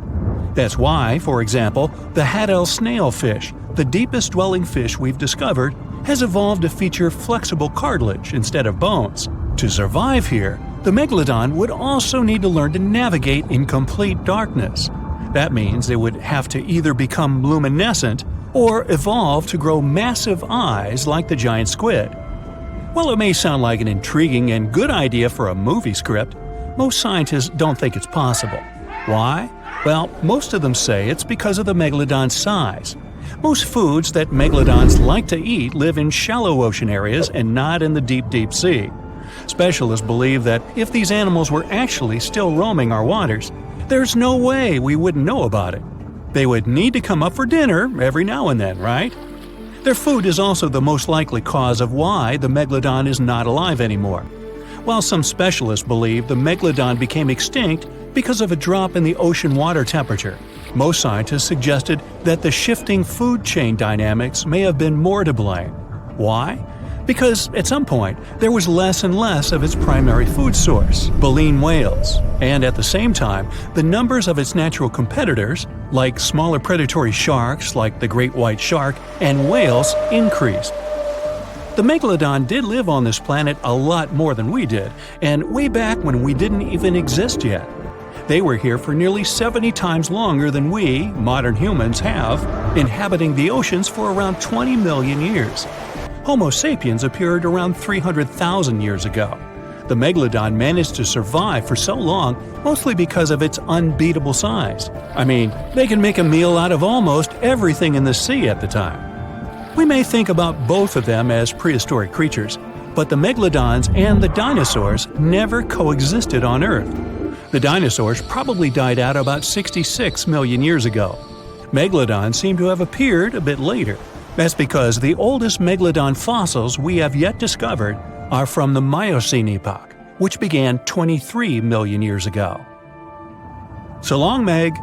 That's why, for example, the Haddell snailfish, the deepest dwelling fish we've discovered, has evolved to feature flexible cartilage instead of bones. To survive here, the Megalodon would also need to learn to navigate in complete darkness. That means they would have to either become luminescent or evolve to grow massive eyes like the giant squid. While it may sound like an intriguing and good idea for a movie script, most scientists don't think it's possible. Why? Well, most of them say it's because of the Megalodon's size. Most foods that Megalodons like to eat live in shallow ocean areas and not in the deep, deep sea. Specialists believe that if these animals were actually still roaming our waters, there's no way we wouldn't know about it. They would need to come up for dinner every now and then, right? Their food is also the most likely cause of why the Megalodon is not alive anymore. While some specialists believe the Megalodon became extinct because of a drop in the ocean water temperature, most scientists suggested that the shifting food chain dynamics may have been more to blame. Why? Because at some point, there was less and less of its primary food source, baleen whales, and at the same time, the numbers of its natural competitors, like smaller predatory sharks like the great white shark and whales, increased. The Megalodon did live on this planet a lot more than we did, and way back when we didn't even exist yet. They were here for nearly 70 times longer than we, modern humans, have, inhabiting the oceans for around 20 million years. Homo sapiens appeared around 300,000 years ago. The Megalodon managed to survive for so long mostly because of its unbeatable size. I mean, they can make a meal out of almost everything in the sea at the time. We may think about both of them as prehistoric creatures, but the Megalodons and the dinosaurs never coexisted on Earth. The dinosaurs probably died out about 66 million years ago. Megalodons seem to have appeared a bit later. That's because the oldest Megalodon fossils we have yet discovered are from the Miocene epoch, which began 23 million years ago. So long, Meg!